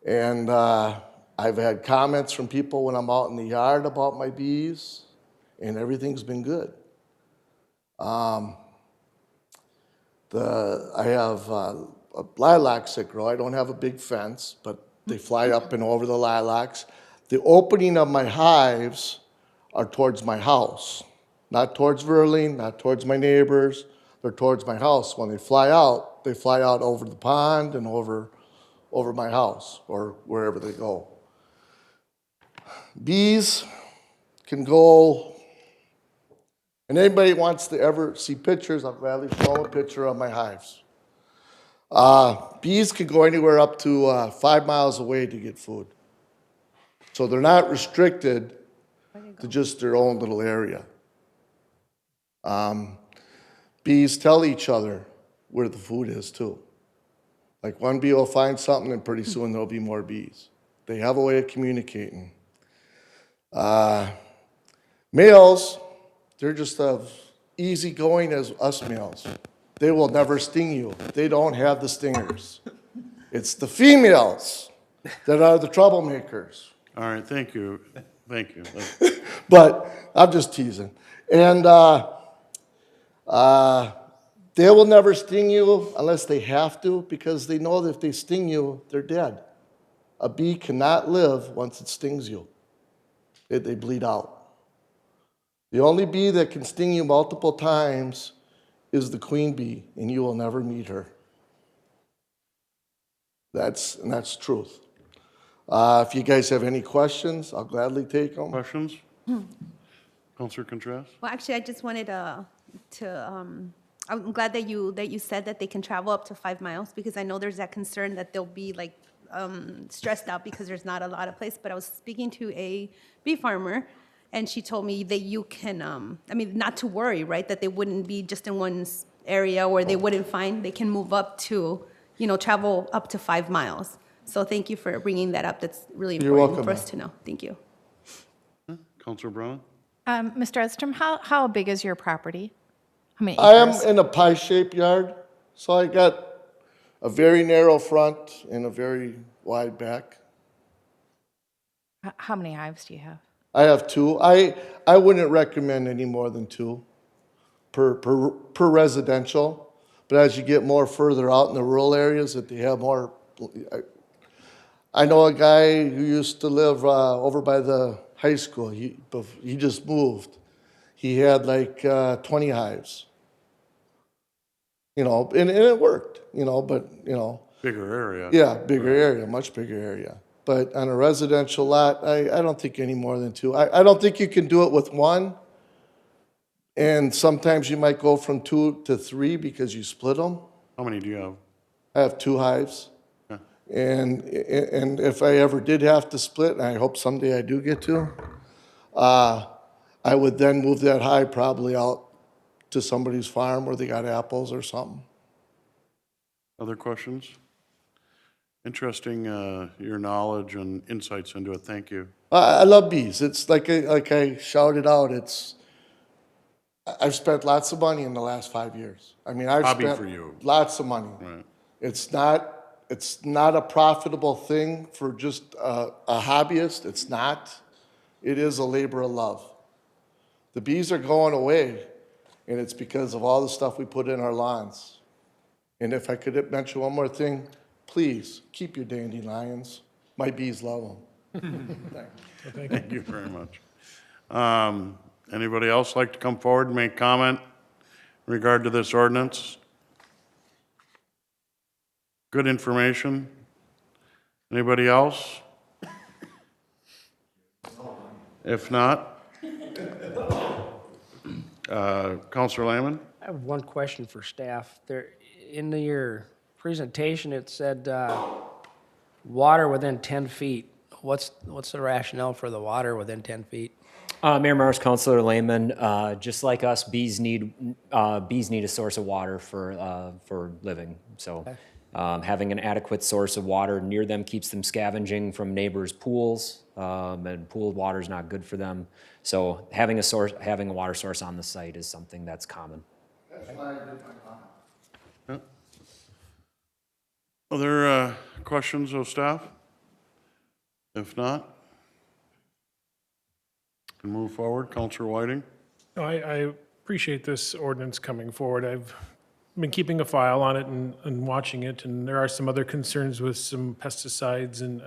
And I've had comments from people when I'm out in the yard about my bees, and everything's been good. I have lilacs that grow. I don't have a big fence, but they fly up and over the lilacs. The opening of my hives are towards my house, not towards Verling, not towards my neighbors. They're towards my house. When they fly out over the pond and over my house or wherever they go. Bees can go, and anybody wants to ever see pictures, I'll gladly show them a picture of my hives. Bees can go anywhere up to 5 miles away to get food. So they're not restricted to just their own little area. Bees tell each other where the food is too. Like one bee will find something and pretty soon there'll be more bees. They have a way of communicating. Males, they're just as easygoing as us males. They will never sting you. They don't have the stingers. It's the females that are the troublemakers. All right, thank you. Thank you. But I'm just teasing. And they will never sting you unless they have to, because they know that if they sting you, they're dead. A bee cannot live once it stings you. They bleed out. The only bee that can sting you multiple times is the queen bee, and you will never meet her. That's truth. If you guys have any questions, I'll gladly take them. Questions? Councilor Contreras? Well, actually, I just wanted I'm glad that you said that they can travel up to 5 miles, because I know there's that concern that they'll be like stressed out because there's not a lot of place. But I was speaking to a bee farmer, and she told me that you can, not to worry, right? That they wouldn't be just in one area where they wouldn't find, they can move up to, travel up to 5 miles. So thank you for bringing that up. That's really You're important welcome, for us to know. Thank you. Councilor Brown? Mr. Edstrom, how big is your property? How many I am acres? in a pie-shaped yard, so I got a very narrow front and a very wide back. How many hives do you have? I have 2. I wouldn't recommend any more than 2 per residential. But as you get more further out in the rural areas, that they have more. I know a guy who used to live over by the high school. He just moved. He had like 20 hives. And it worked. Bigger area. Yeah, bigger area, much bigger area. But on a residential lot, I don't think any more than 2. I don't think you can do it with 1, And sometimes you might go from 2 to 3 because you split them. How many do you have? I have 2 hives. Okay. And if I ever did have to split, and I hope someday I do get to, I would then move that hive probably out to somebody's farm where they got apples or something. Other questions? Interesting, your knowledge and insights into it. Thank you. I love bees. It's like I shouted out, I've spent lots of money in the last 5 years. I mean, I've Hobby spent for you. lots of money. Right. It's not a profitable thing for just a hobbyist. It's not. It is a labor of love. The bees are going away, and it's because of all the stuff we put in our lawns. And if I could mention one more thing, please keep your dandelions. My bees love them. Thank you very much. Anybody else like to come forward and make comment in regard to this ordinance? Good information. Anybody else? If not, Counselor Lehman? I have one question for staff. There, in your presentation, it said water within 10 feet. What's the rationale for the water within 10 feet? Mayor Mars, Councilor Lehman, just like us, bees need a source of water for living. So having an adequate source of water near them keeps them scavenging from neighbors' pools, and pool water is not good for them. So having a water source on the site is something that's common. That's why I did my comment. Other questions of staff? If not, can move forward. Counselor Whiting? No, I appreciate this ordinance coming forward. I've been keeping a file on it and watching it, and there are some other concerns with some pesticides and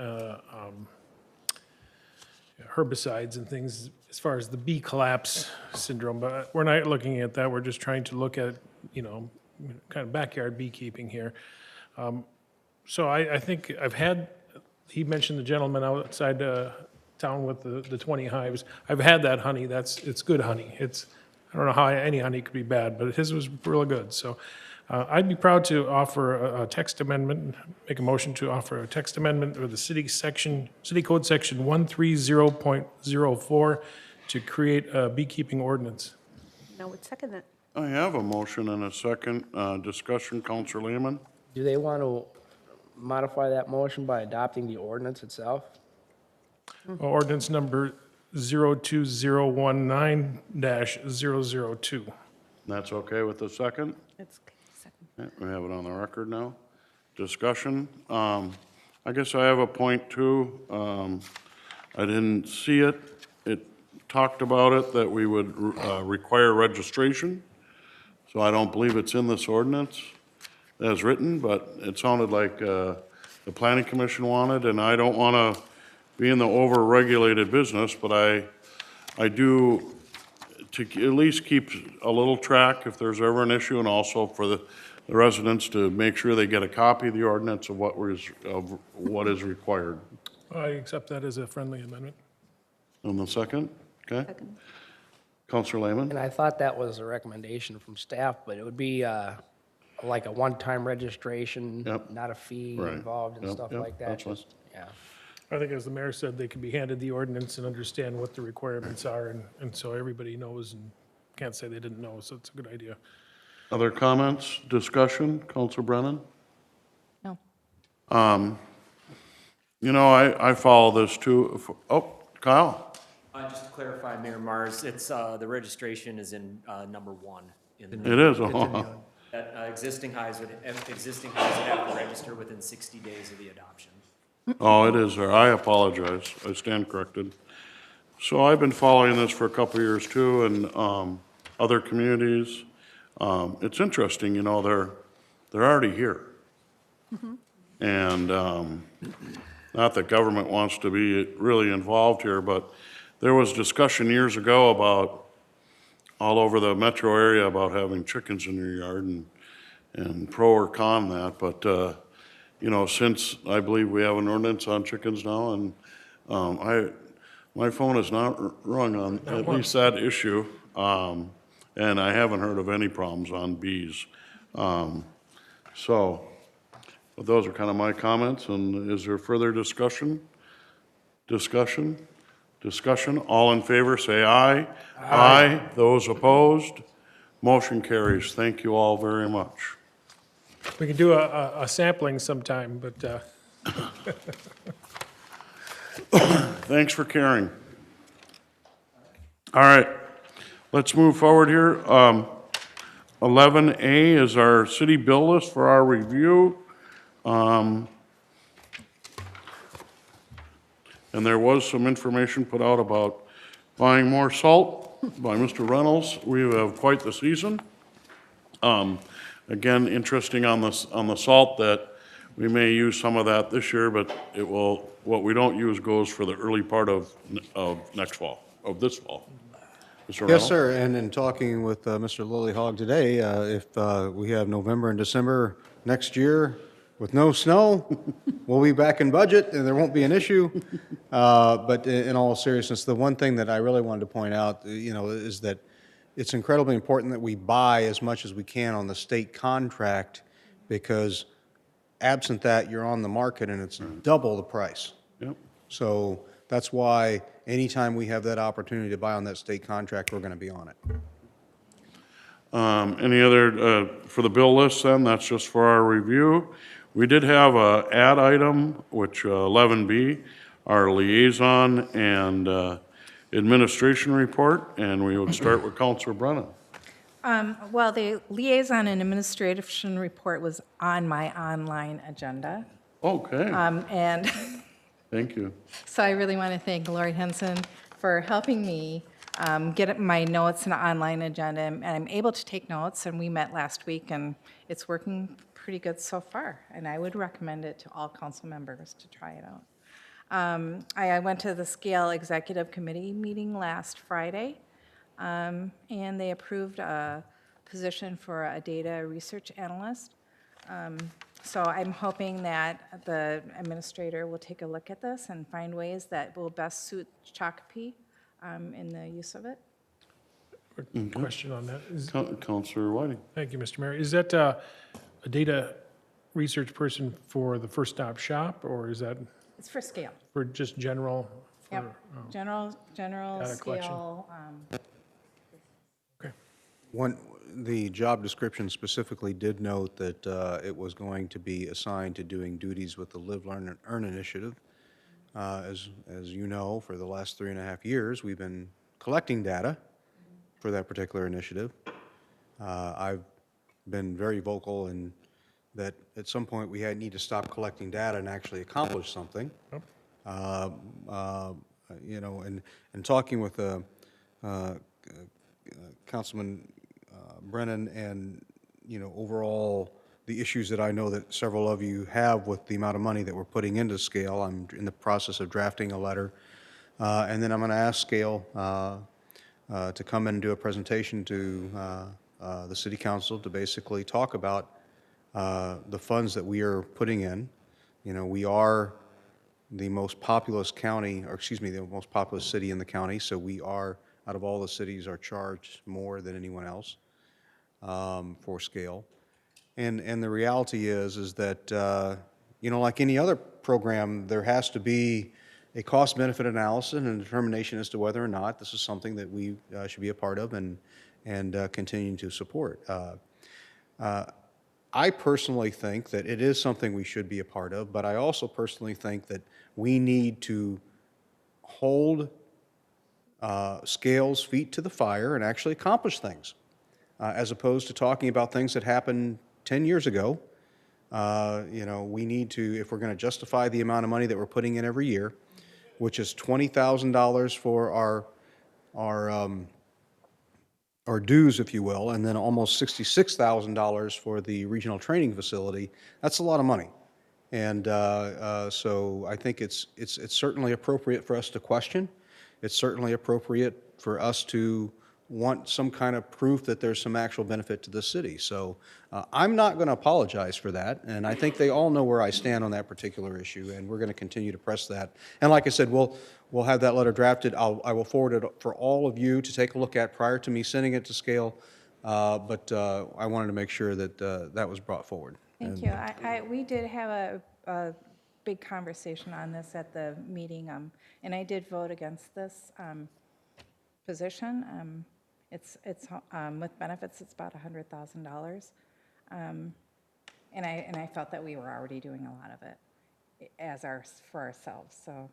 herbicides and things as far as the bee collapse syndrome, but we're not looking at that. We're just trying to look at, kind of backyard beekeeping here. So I think he mentioned the gentleman outside town with the 20 hives. I've had that honey. It's good honey. I don't know how any honey could be bad, but his was really good. So I'd be proud to offer a text amendment, make a motion to offer a text amendment with the city code section 130.04 to create a beekeeping ordinance. I would second that. I have a motion and a second. Discussion, Counselor Lehman? Do they want to modify that motion by adopting the ordinance itself? Ordinance number 02019-002. That's okay with the second? That's okay. Second. Okay, we have it on the record now. Discussion. I guess I have a point too. I didn't see it. It talked about it that we would require registration. So I don't believe it's in this ordinance as written, but it sounded like the Planning Commission wanted, and I don't want to be in the over-regulated business, but I do to at least keep a little track if there's ever an issue, and also for the residents to make sure they get a copy of the ordinance of what is required. I accept that as a friendly amendment. And the second, okay? Second. Counselor Lehman? And I thought that was a recommendation from staff, but it would be like a one-time registration, Yep. not a fee Right. involved and Yep, stuff yep, like that. that's fine. Just- Yeah. I think as the mayor said, they could be handed the ordinance and understand what the requirements are, and so everybody knows and can't say they didn't know, so it's a good idea. Other comments, discussion? Counselor Brennan? No. I follow this too. Oh, Kyle? Just to clarify, Mayor Mars, it's the registration is in number 1. It is. That existing hives would have to register within 60 days of the adoption. Oh, it is there. I apologize. I stand corrected. So I've been following this for a couple of years too, and other communities. It's interesting, they're already here. And not that government wants to be really involved here, but there was discussion years ago about all over the metro area about having chickens in your yard and pro or con that. But since I believe we have an ordinance on chickens now, and my phone is not rung on at least that issue. and I haven't heard of any problems on bees. So, but those are kind of my comments, and is there further discussion? Discussion? All in favor, say aye. Aye. Those opposed? Motion carries. Thank you all very much. We can do a sampling sometime, but Thanks for caring. All right, let's move forward here. 11A is our city bill list for our review. And there was some information put out about buying more salt by Mr. Reynolds. We have quite the season. Again, interesting on the salt that we may use some of that this year, but it will, what we don't use goes for the early part of next fall, of this fall. Mr. Reynolds? Yes, sir, and in talking with Mr. Lillyhog today, if we have November and December next year with no snow, we'll be back in budget and there won't be an issue. But in all seriousness, the one thing that I really wanted to point out, is that it's incredibly important that we buy as much as we can on the state contract, because absent that, you're on the market and it's double the price. Yep. So that's why anytime we have that opportunity to buy on that state contract, we're going to be on it. Any other, for the bill list then, that's just for our review. We did have a add item, which 11B, our liaison and administration report, and we would start with Councilor Brennan. Well, the liaison and administration report was on my online agenda. Okay, And thank you. so I really want to thank Lori Henson for helping me get my notes in an online agenda. And I'm able to take notes, and we met last week, and it's working pretty good so far. And I would recommend it to all council members to try it out. I went to the Scale Executive Committee meeting last Friday, and they approved a position for a data research analyst. So I'm hoping that the administrator will take a look at this and find ways that will best suit Shakopee in the use of it. question on that. Councilor Whiting. Thank you, Mr. Mayor. Is that a data research person for the First Stop Shop, or is that It's for Scale. for just general? Yep, general Data collection. scale. Okay. The job description specifically did note that it was going to be assigned to doing duties with the Live, Learn, and Earn initiative. As you know, for the last 3.5 years, we've been collecting data for that particular initiative. I've been very vocal in that at some point we need to stop collecting data and actually accomplish something. And talking with Councilman Brennan, and overall the issues that I know that several of you have with the amount of money that we're putting into Scale. I'm in the process of drafting a letter, and then I'm going to ask Scale to come in and do a presentation to the City Council to basically talk about the funds that we are putting in. We are the most populous county, or excuse me, the most populous city in the county, so we are, out of all the cities, are charged more than anyone else for Scale. And the reality is that, like any other program, there has to be a cost-benefit analysis and a determination as to whether or not this is something that we should be a part of and continue to support. I personally think that it is something we should be a part of, but I also personally think that we need to hold Scale's feet to the fire and actually accomplish things, as opposed to talking about things that happened 10 years ago. We need to, if we're going to justify the amount of money that we're putting in every year, which is $20,000 for our dues, if you will, and then almost $66,000 for the regional training facility, that's a lot of money. And so I think it's certainly appropriate for us to question. It's certainly appropriate for us to want some kind of proof that there's some actual benefit to the city. So I'm not going to apologize for that, and I think they all know where I stand on that particular issue, and we're going to continue to press that. And like I said, we'll have that letter drafted. I will forward it for all of you to take a look at prior to me sending it to Scale, but I wanted to make sure that that was brought forward. Thank you. We did have a big conversation on this at the meeting, and I did vote against this position. It's with benefits, it's about $100,000. And I felt that we were already doing a lot of it for ourselves, so.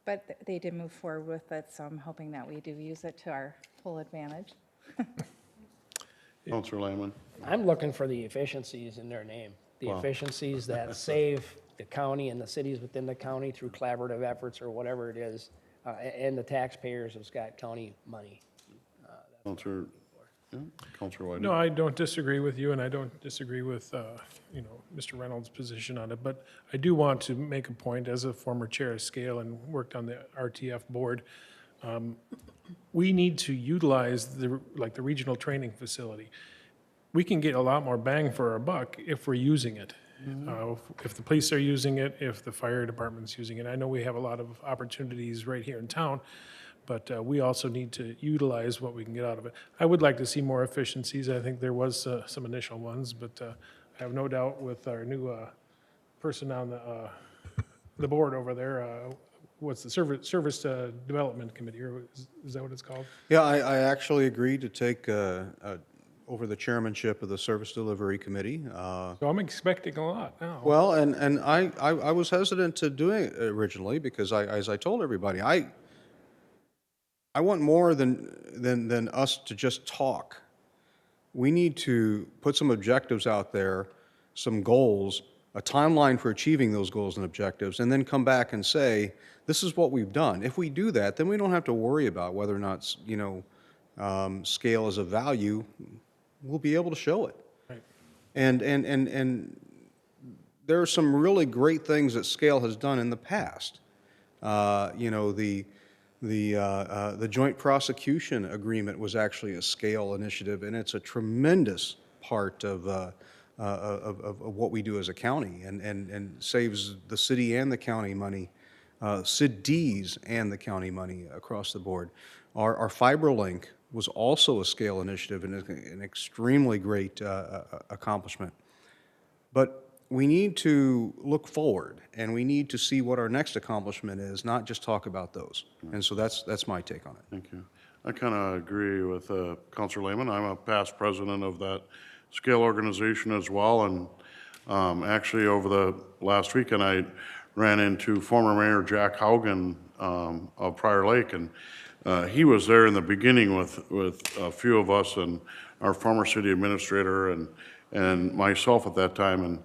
But they did move forward with it, so I'm hoping that we do use it to our full advantage. Counselor Lehman? I'm looking for the efficiencies in their name, the Wow. efficiencies that save the county and the cities within the county through collaborative efforts or whatever it is, and the taxpayers of Scott County money. Counselor, yeah, Counselor Whiting? No, I don't disagree with you, and I don't disagree with, Mr. Reynolds' position on it, but I do want to make a point, as a former chair of Scale and worked on the RTF board, we need to utilize the regional training facility. We can get a lot more bang for our buck if we're using it. If the police are using it, if the fire department's using it. I know we have a lot of opportunities right here in town, but we also need to utilize what we can get out of it. I would like to see more efficiencies. I think there was some initial ones, but I have no doubt with our new person on the board over there, what's the Service Development Committee, or is that what it's called? Yeah, I actually agreed to take over the chairmanship of the Service Delivery Committee. So I'm expecting a lot now. Well, and I was hesitant to do it originally because as I told everybody, I want more than us to just talk. We need to put some objectives out there, some goals, a timeline for achieving those goals and objectives, and then come back and say, this is what we've done. If we do that, then we don't have to worry about whether or not, Scale is a value. We'll be able to show it. Right. And there are some really great things that Scale has done in the past. The joint prosecution agreement was actually a Scale initiative, and it's a tremendous part of what we do as a county, and saves the city and the county money, cities and the county money across the board. Our FiberLink was also a Scale initiative and an extremely great accomplishment. But we need to look forward, and we need to see what our next accomplishment is, not just talk about those. And so that's my take on it. Thank you. I kind of agree with Counselor Lehman. I'm a past president of that Scale organization as well, and actually over the last weekend I ran into former Mayor Jack Haugen of Prior Lake, and he was there in the beginning with a few of us and our former city administrator and myself at that time, and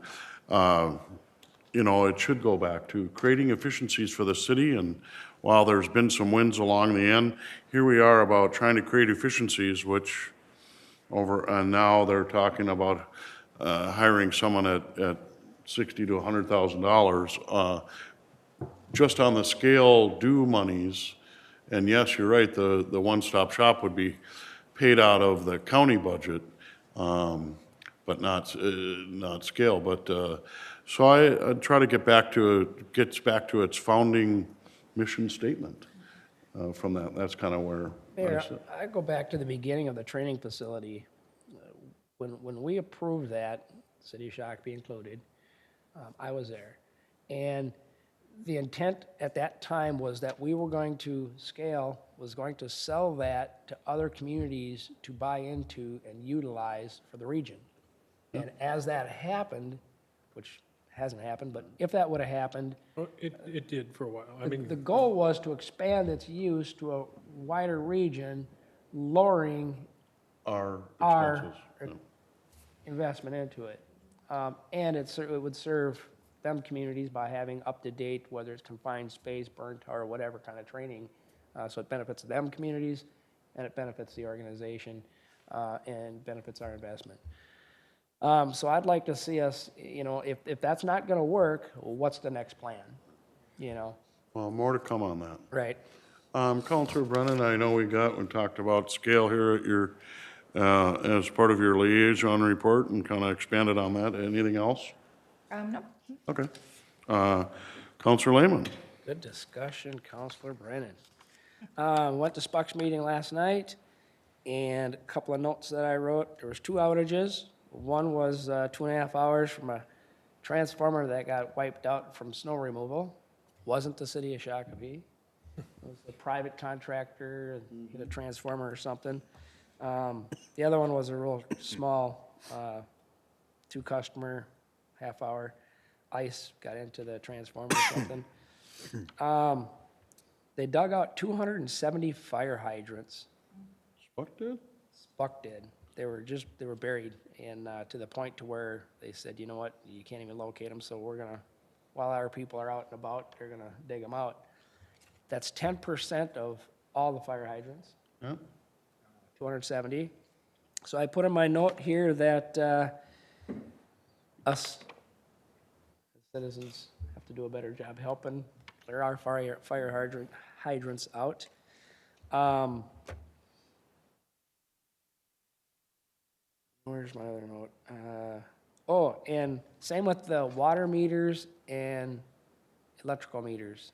it should go back to creating efficiencies for the city. And while there's been some wins along the end, here we are about trying to create efficiencies, and now they're talking about hiring someone at $60,000 to $100,000 just on the Scale due monies. And yes, you're right, the one-stop shop would be paid out of the county budget, but not Scale. But so I try to gets back to its founding mission statement from that. That's kind of where Mayor, I sit. I go back to the beginning of the training facility. When we approved that, City of Shakopee included, I was there. And the intent at that time was that Scale was going to sell that to other communities to buy into and utilize for the region. And as that happened, which hasn't happened, but if that would have happened, Well, it did for a while. I the mean, goal was to expand its use to a wider region, lowering Our our expenses. Yeah. investment into it. And it would serve them communities by having up-to-date, whether it's confined space, burn tower, whatever kind of training. So it benefits them communities, and it benefits the organization, and benefits our investment. So I'd like to see us, if that's not going to work, what's the next plan? Well, more to come on that. Right. Counselor Brennan, I know we talked about scale here at your, as part of your liaison report and kind of expanded on that. Anything else? No. Okay. Counselor Lehman? Good discussion, Counselor Brennan. Went to Spuck's meeting last night, and a couple of notes that I wrote. There was 2 outages. One was 2.5 hours from a transformer that got wiped out from snow removal. Wasn't the city of Shakopee. It was a private contractor, hit a transformer or something. The other one was a real small, 2-customer, half-hour. Ice got into the transformer or something. They dug out 270 fire hydrants. Spuck did? Spuck did. They were buried, and to the point to where they said, you know what, you can't even locate them, so we're gonna, while our people are out and about, they're gonna dig them out. That's 10% of all the fire hydrants. Yeah. 270. So I put in my note here that us as citizens have to do a better job helping clear our fire hydrants out. Where's my other note? And same with the water meters and electrical meters.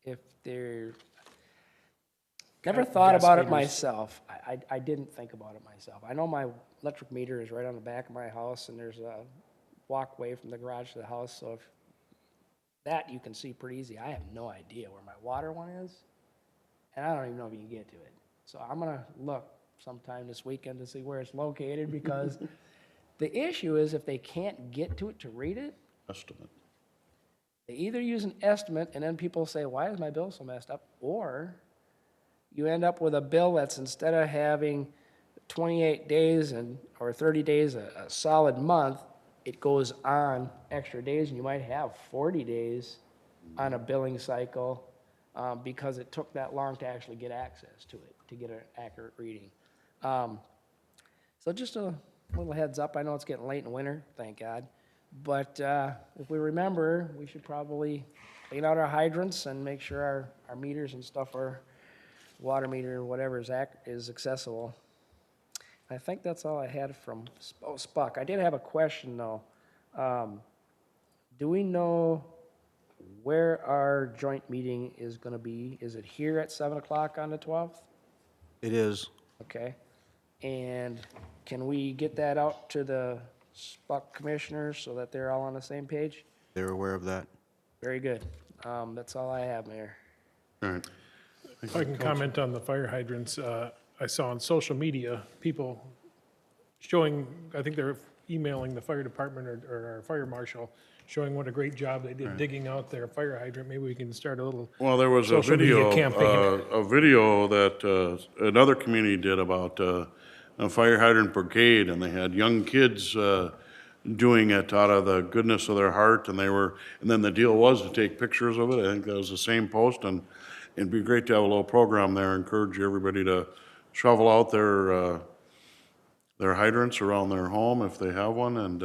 If they're, never thought about it myself. I didn't think about it myself. I know my electric meter is right on the back of my house, and there's a walkway from the garage to the house, so if that you can see pretty easy. I have no idea where my water one is, and I don't even know if you can get to it. So I'm gonna look sometime this weekend to see where it's located, because the issue is if they can't get to it to read it, Estimate. they either use an estimate and then people say, why is my bill so messed up? Or you end up with a bill that's, instead of having 28 days or 30 days, a solid month, it goes on extra days, and you might have 40 days on a billing cycle because it took that long to actually get access to it, to get an accurate reading. So just a little heads up. I know it's getting late in winter, thank God. But if we remember, we should probably clean out our hydrants and make sure our meters and stuff, our water meter or whatever is accessible. I think that's all I had from Spuck. I did have a question, though. Do we know where our joint meeting is going to be? Is it here at 7 o'clock on the 12th? It is. Okay. And can we get that out to the Spuck commissioners so that they're all on the same page? They're aware of that. Very good. That's all I have, Mayor. All right. If I can comment on the fire hydrants, I saw on social media, people showing, I think they're emailing the fire department or our fire marshal, showing what a great job they did digging out their fire hydrant. Maybe we can start a little Well, there was a social media video, campaign. a video that another community did about a fire hydrant brigade, and they had young kids doing it out of the goodness of their heart, and then the deal was to take pictures of it. I think that was the same post, and it'd be great to have a little program there, encourage everybody to shovel out their hydrants around their home if they have one, and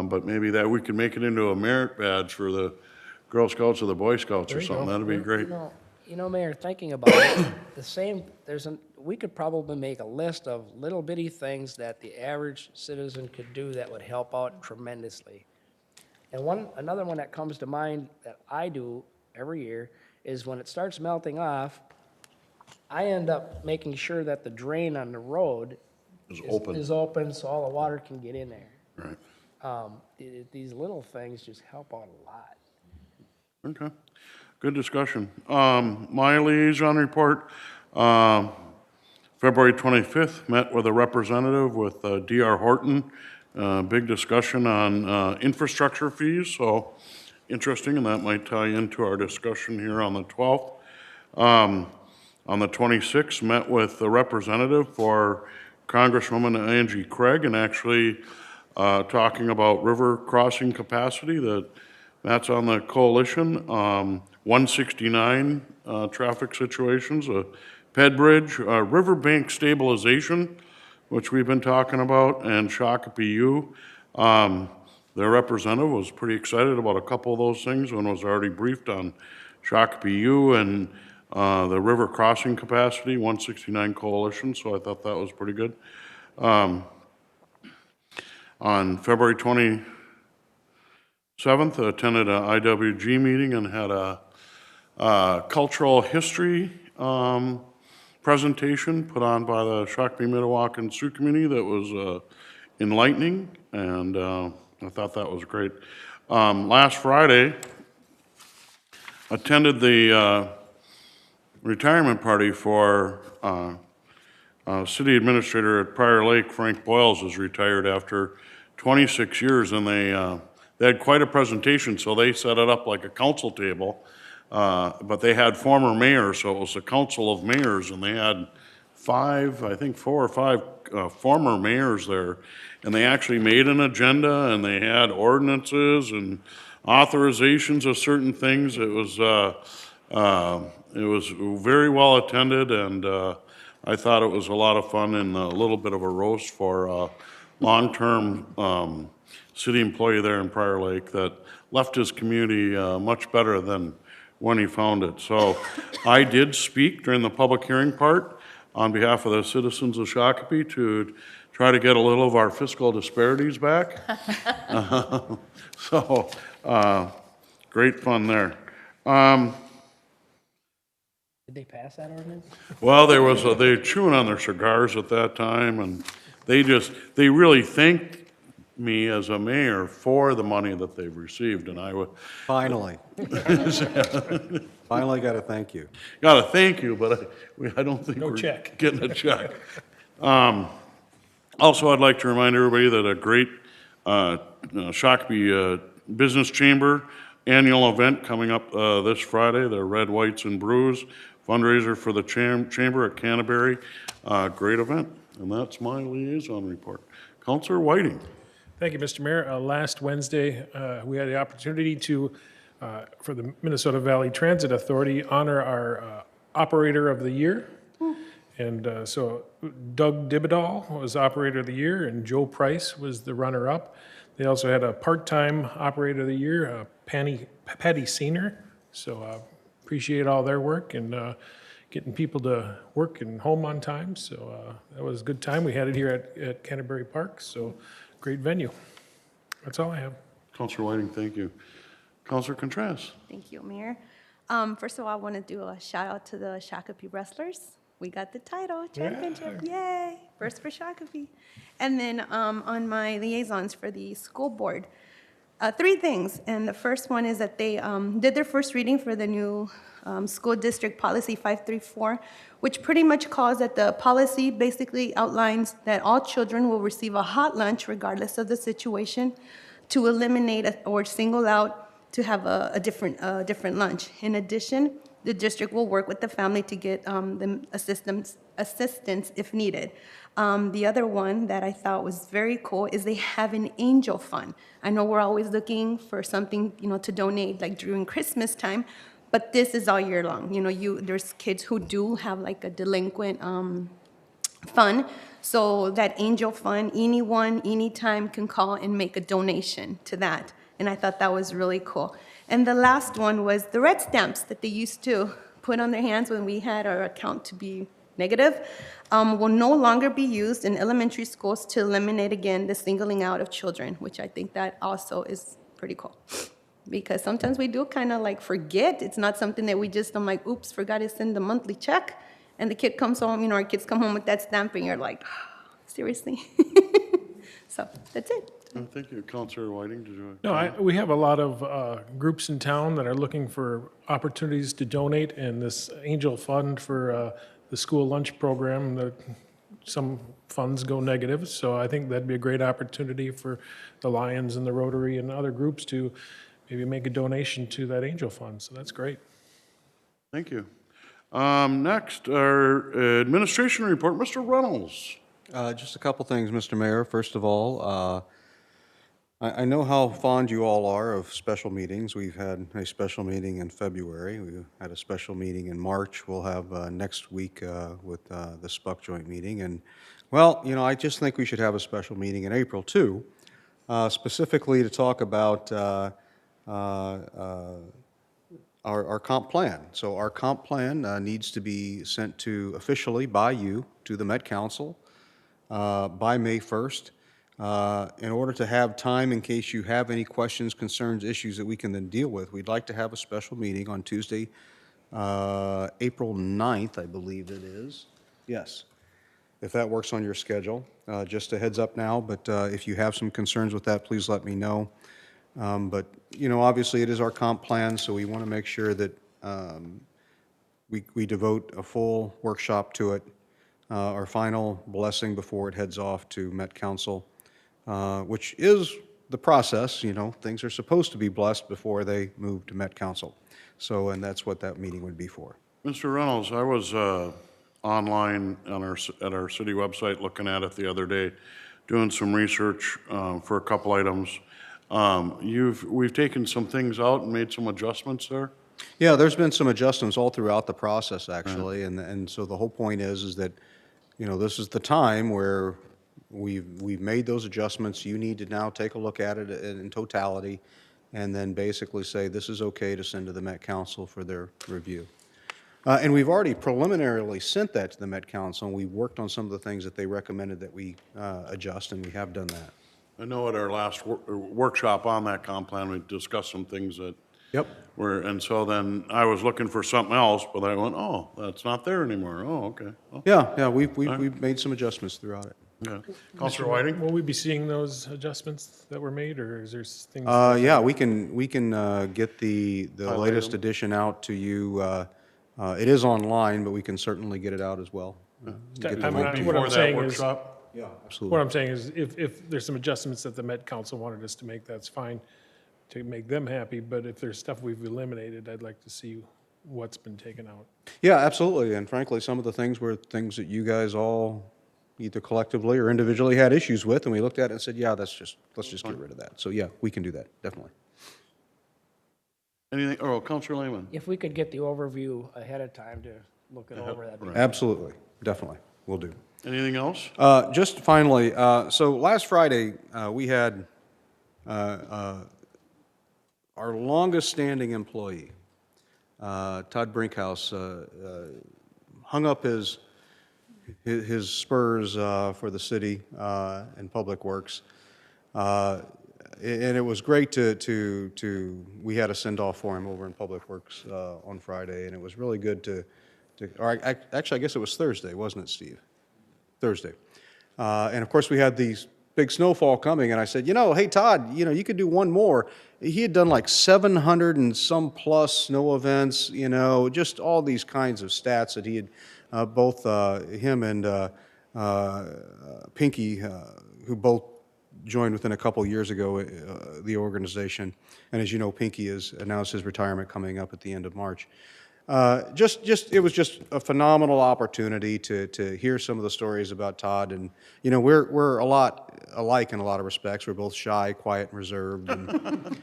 but maybe that we can make it into a merit badge for the Girl Scouts or the Boy Scouts or something. That'd be great. You know, Mayor, thinking about it, we could probably make a list of little bitty things that the average citizen could do that would help out tremendously. And another one that comes to mind that I do every year is when it starts melting off, I end up making sure that the drain on the road is open so all the water can get in there. Right. These little things just help out a lot. Okay, good discussion. My liaison report, February 25th, met with a representative with D.R. Horton. Big discussion on infrastructure fees, so interesting, and that might tie into our discussion here on the 12th. On the 26th, met with the representative for Congresswoman Angie Craig, and actually talking about river crossing capacity. That's on the coalition. 169 traffic situations, a Ped Bridge, riverbank stabilization, which we've been talking about, and Shakopee U. Their representative was pretty excited about a couple of those things and was already briefed on Shakopee U, and the river crossing capacity, 169 Coalition, so I thought that was pretty good. On February 27th, I attended a IWG meeting and had a cultural history presentation put on by the Shakopee Mdewakan Sioux community that was enlightening, and I thought that was great. Last Friday, attended the retirement party for city administrator at Prior Lake. Frank Boyles is retired after 26 years, and they had quite a presentation, so they set it up like a council table. But they had former mayors, so it was a council of mayors, and they had four or five former mayors there. And they actually made an agenda, and they had ordinances and authorizations of certain things. It was very well attended, and I thought it was a lot of fun and a little bit of a roast for a long-term city employee there in Prior Lake that left his community much better than when he found it. So I did speak during the public hearing part on behalf of the citizens of Shakopee to try to get a little of our fiscal disparities back. So great fun there. Did they pass that ordinance? Well, they were chewing on their cigars at that time, and they really thanked me as a mayor for the money that they've received, and I would. Finally. Finally got to thank you. Got to thank you, but I don't think we're check. getting a check. Also, I'd like to remind everybody that a great Shakopee Business Chamber annual event coming up this Friday, the Red, Whites, and Brews fundraiser for the Chamber at Canterbury. Great event, and that's my liaison report. Councillor Whiting. Thank you, Mr. Mayor. Last Wednesday, we had the opportunity to, for the Minnesota Valley Transit Authority, honor our Operator of the Year. And so Doug Dibadal was Operator of the Year, and Joe Price was the runner-up. They also had a part-time Operator of the Year, Patty Senior. So appreciate all their work and getting people to work and home on time. So that was a good time. We had it here at Canterbury Park, so great venue. That's all I have. Councillor Whiting, thank you. Councillor Contreras. Thank you, Mayor. First of all, I want to do a shout out to the Shakopee Wrestlers. We got the title, championship, yay! First for Shakopee. And then on my liaisons for the school board, 3 things. And the first one is that they did their first reading for the new school district policy 534, which pretty much calls that the policy basically outlines that all children will receive a hot lunch regardless of the situation, to eliminate or single out to have a different lunch. In addition, the district will work with the family to get them assistance if needed. The other one that I thought was very cool is they have an angel fund. I know we're always looking for something, to donate like during Christmas time, but this is all year long. There's kids who do have like a delinquent fund, so that angel fund, anyone, anytime can call and make a donation to that. And I thought that was really cool. And the last one was the red stamps that they used to put on their hands when we had our account to be negative, will no longer be used in elementary schools to eliminate, again, the singling out of children, which I think that also is pretty cool. Because sometimes we do kind of like forget. It's not something that we just, I'm like, oops, forgot to send the monthly check. And the kid comes home, our kids come home with that stamp and you're like, seriously? So that's it. Thank you. Councillor Whiting, did you? No, we have a lot of groups in town that are looking for opportunities to donate, and this Angel Fund for the school lunch program, some funds go negative, so I think that'd be a great opportunity for the Lions and the Rotary and other groups to maybe make a donation to that Angel Fund, so that's great. Thank you. Next, our administration report, Mr. Reynolds. Just a couple things, Mr. Mayor. First of all, I know how fond you all are of special meetings. We've had a special meeting in February. We had a special meeting in March. We'll have next week with the SPUC joint meeting. And, well, I just think we should have a special meeting in April, too, our comp plan. So our comp plan needs to be sent to, officially by you, to the Met Council by May 1st. In order to have time in case you have any questions, concerns, issues that we can then deal with, we'd like to have a special meeting on Tuesday, April 9th, I believe it is. Yes, if that works on your schedule. Just a heads up now, but if you have some concerns with that, please let me know. But, you know, obviously it is our comp plan, so we want to make sure that we devote a full workshop to it, our final blessing before it heads off to Met Council, which is the process, you know, things are supposed to be blessed before they move to Met Council. So, and that's what that meeting would be for. Mr. Reynolds, I was online on at our city website looking at it the other day, doing some research for a couple items. We've taken some things out and made some adjustments there? Yeah, there's been some adjustments all throughout the process, actually, and so the whole point is that, you know, this is the time where we've made those adjustments. You need to now take a look at it in totality, and then basically say, this is okay to send to the Met Council for their review. And we've already preliminarily sent that to the Met Council, and we worked on some of the things that they recommended that we adjust, and we have done that. I know at our last workshop on that comp plan, we discussed some things that Yep. were, and so then I was looking for something else, but I went, oh, that's not there anymore. Oh, okay. Oh, Yeah, we've made some adjustments throughout it. yeah. Counselor Whiting? Will we be seeing those adjustments that were made, or is there things? Yeah, we can get the Highlight latest them. edition out to you. It is online, but we can certainly get it out as well. Get the I'm link not- to you. what I'm Before that saying is- workshop? Yeah, What absolutely. I'm saying is, if there's some adjustments that the Met Council wanted us to make, that's fine, to make them happy, but if there's stuff we've eliminated, I'd like to see what's been taken out. Yeah, absolutely. And frankly, some of the things were things that you guys all either collectively or individually had issues with, and we looked at it and said, yeah, let's just get rid of that. So yeah, we can do that, definitely. Anything, oh, Counselor Lehman? If we could get the overview ahead of time to look it over, that'd be great. Absolutely, definitely, will do. Anything else? Just finally, so last Friday, we had our longest-standing employee, Todd Brinkhouse, hung up his spurs for the city and Public Works. And it was great we had a send-off for him over in Public Works on Friday, and it was really good or actually, I guess it was Thursday, wasn't it, Steve? Thursday. And of course, we had these big snowfall coming, and I said, you know, hey, Todd, you know, you could do one more. He had done like 700 and some plus snow events, you know, just all these kinds of stats that he had, both him and Pinky, who both joined within a couple years ago, the organization. And as you know, Pinky has announced his retirement coming up at the end of March. It was just a phenomenal opportunity to hear some of the stories about Todd. And, you know, we're a lot alike in a lot of respects. We're both shy, quiet, and reserved. And,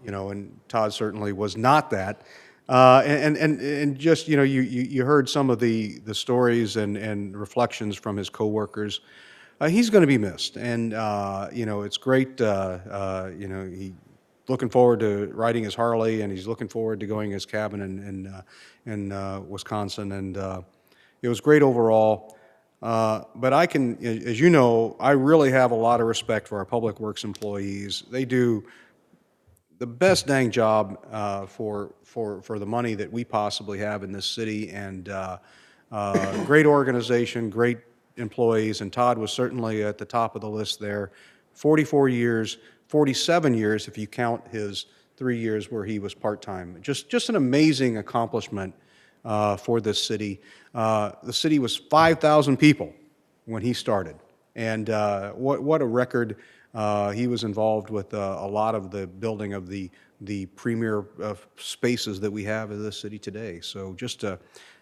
you know, and Todd certainly was not that. And just, you know, you heard some of the stories and reflections from his coworkers. He's going to be missed. And, you know, it's great, you know, looking forward to riding his Harley, and he's looking forward to going to his cabin in Wisconsin, and it was great overall. But I can, as you know, I really have a lot of respect for our Public Works employees. They do the best dang job for the money that we possibly have in this city, and great organization, great employees, and Todd was certainly at the top of the list there. 44 years. 47 years if you count his 3 years where he was part-time. Just an amazing accomplishment for this city. The city was 5,000 people when he started, and what a record. He was involved with a lot of the building of the premier spaces that we have in this city today. So just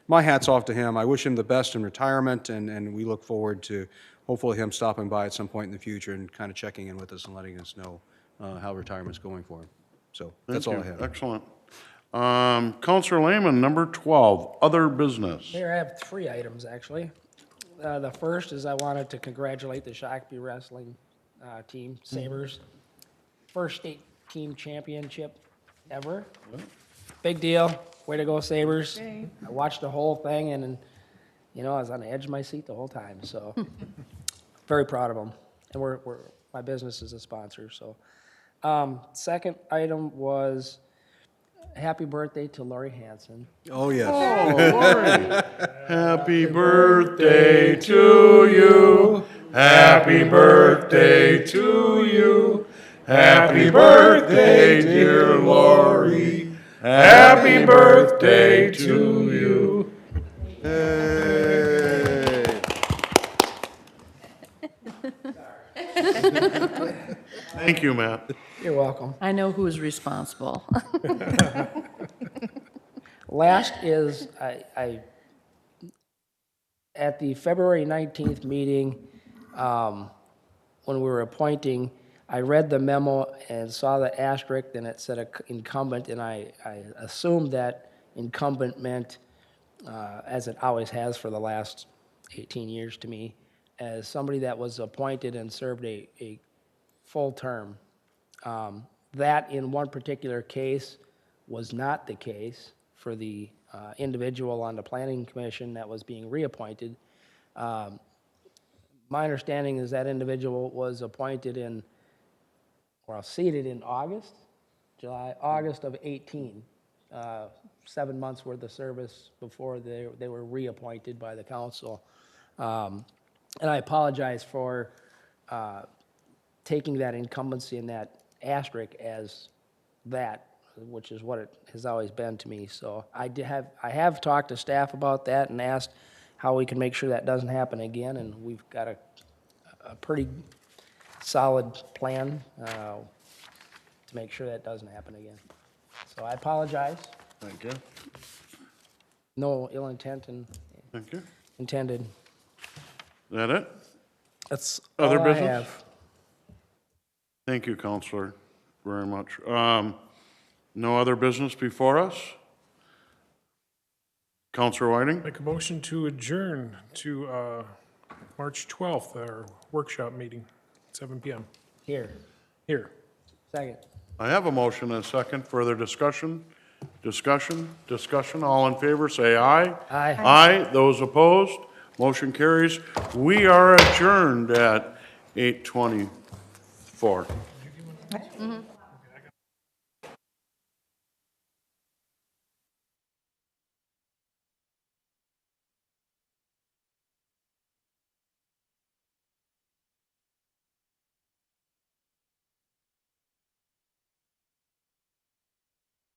my hat's off to him. I wish him the best in retirement, and we look forward to hopefully him stopping by at some point in the future and kind of checking in with us and letting us know how retirement's going for him. So that's all I have. Excellent. Counselor Lehman, number 12, other business. Mayor, I have 3 items, actually. The first is I wanted to congratulate the Shakopee Wrestling team, Sabres. First state team championship ever. big deal. Way to go, Sabres. I watched the whole thing and, you know, I was on the edge of my seat the whole time, so very proud of them. And my business is a sponsor, so. Second item was happy birthday to Lori Hanson. Oh, yes. Happy birthday to you. Happy birthday to you. Happy birthday, dear Lori. Happy birthday to you. Hey. Thank you, Matt. You're welcome. I know who's responsible. Last is, at the February 19th meeting, when we were appointing, I read the memo and saw the asterisk, and it said incumbent, and I assumed that incumbent meant, as it always has for the last 18 years to me, as somebody that was appointed and served a full term. That, in one particular case, was not the case for the individual on the planning commission that was being reappointed. My understanding is that individual was appointed seated in August of 18, 7 months worth of service before they were reappointed by the council. And I apologize for taking that incumbency and that asterisk as that, which is what it has always been to me. So I have talked to staff about that and asked how we can make sure that doesn't happen again, and we've got a pretty solid plan to make sure that doesn't happen again. So I apologize. Thank you. No ill intent Thank you. intended. Is that it? That's Other all business? I have. Thank you, Counselor, very much. No other business before us? Counselor Whiting? Make a motion to adjourn to March 12th, our workshop meeting, 7 PM. Here. Here. Second. I have a motion and a second. Further discussion? Discussion? All in favor, say aye. Aye. Aye. Those opposed? Motion carries. We are adjourned at 8:24.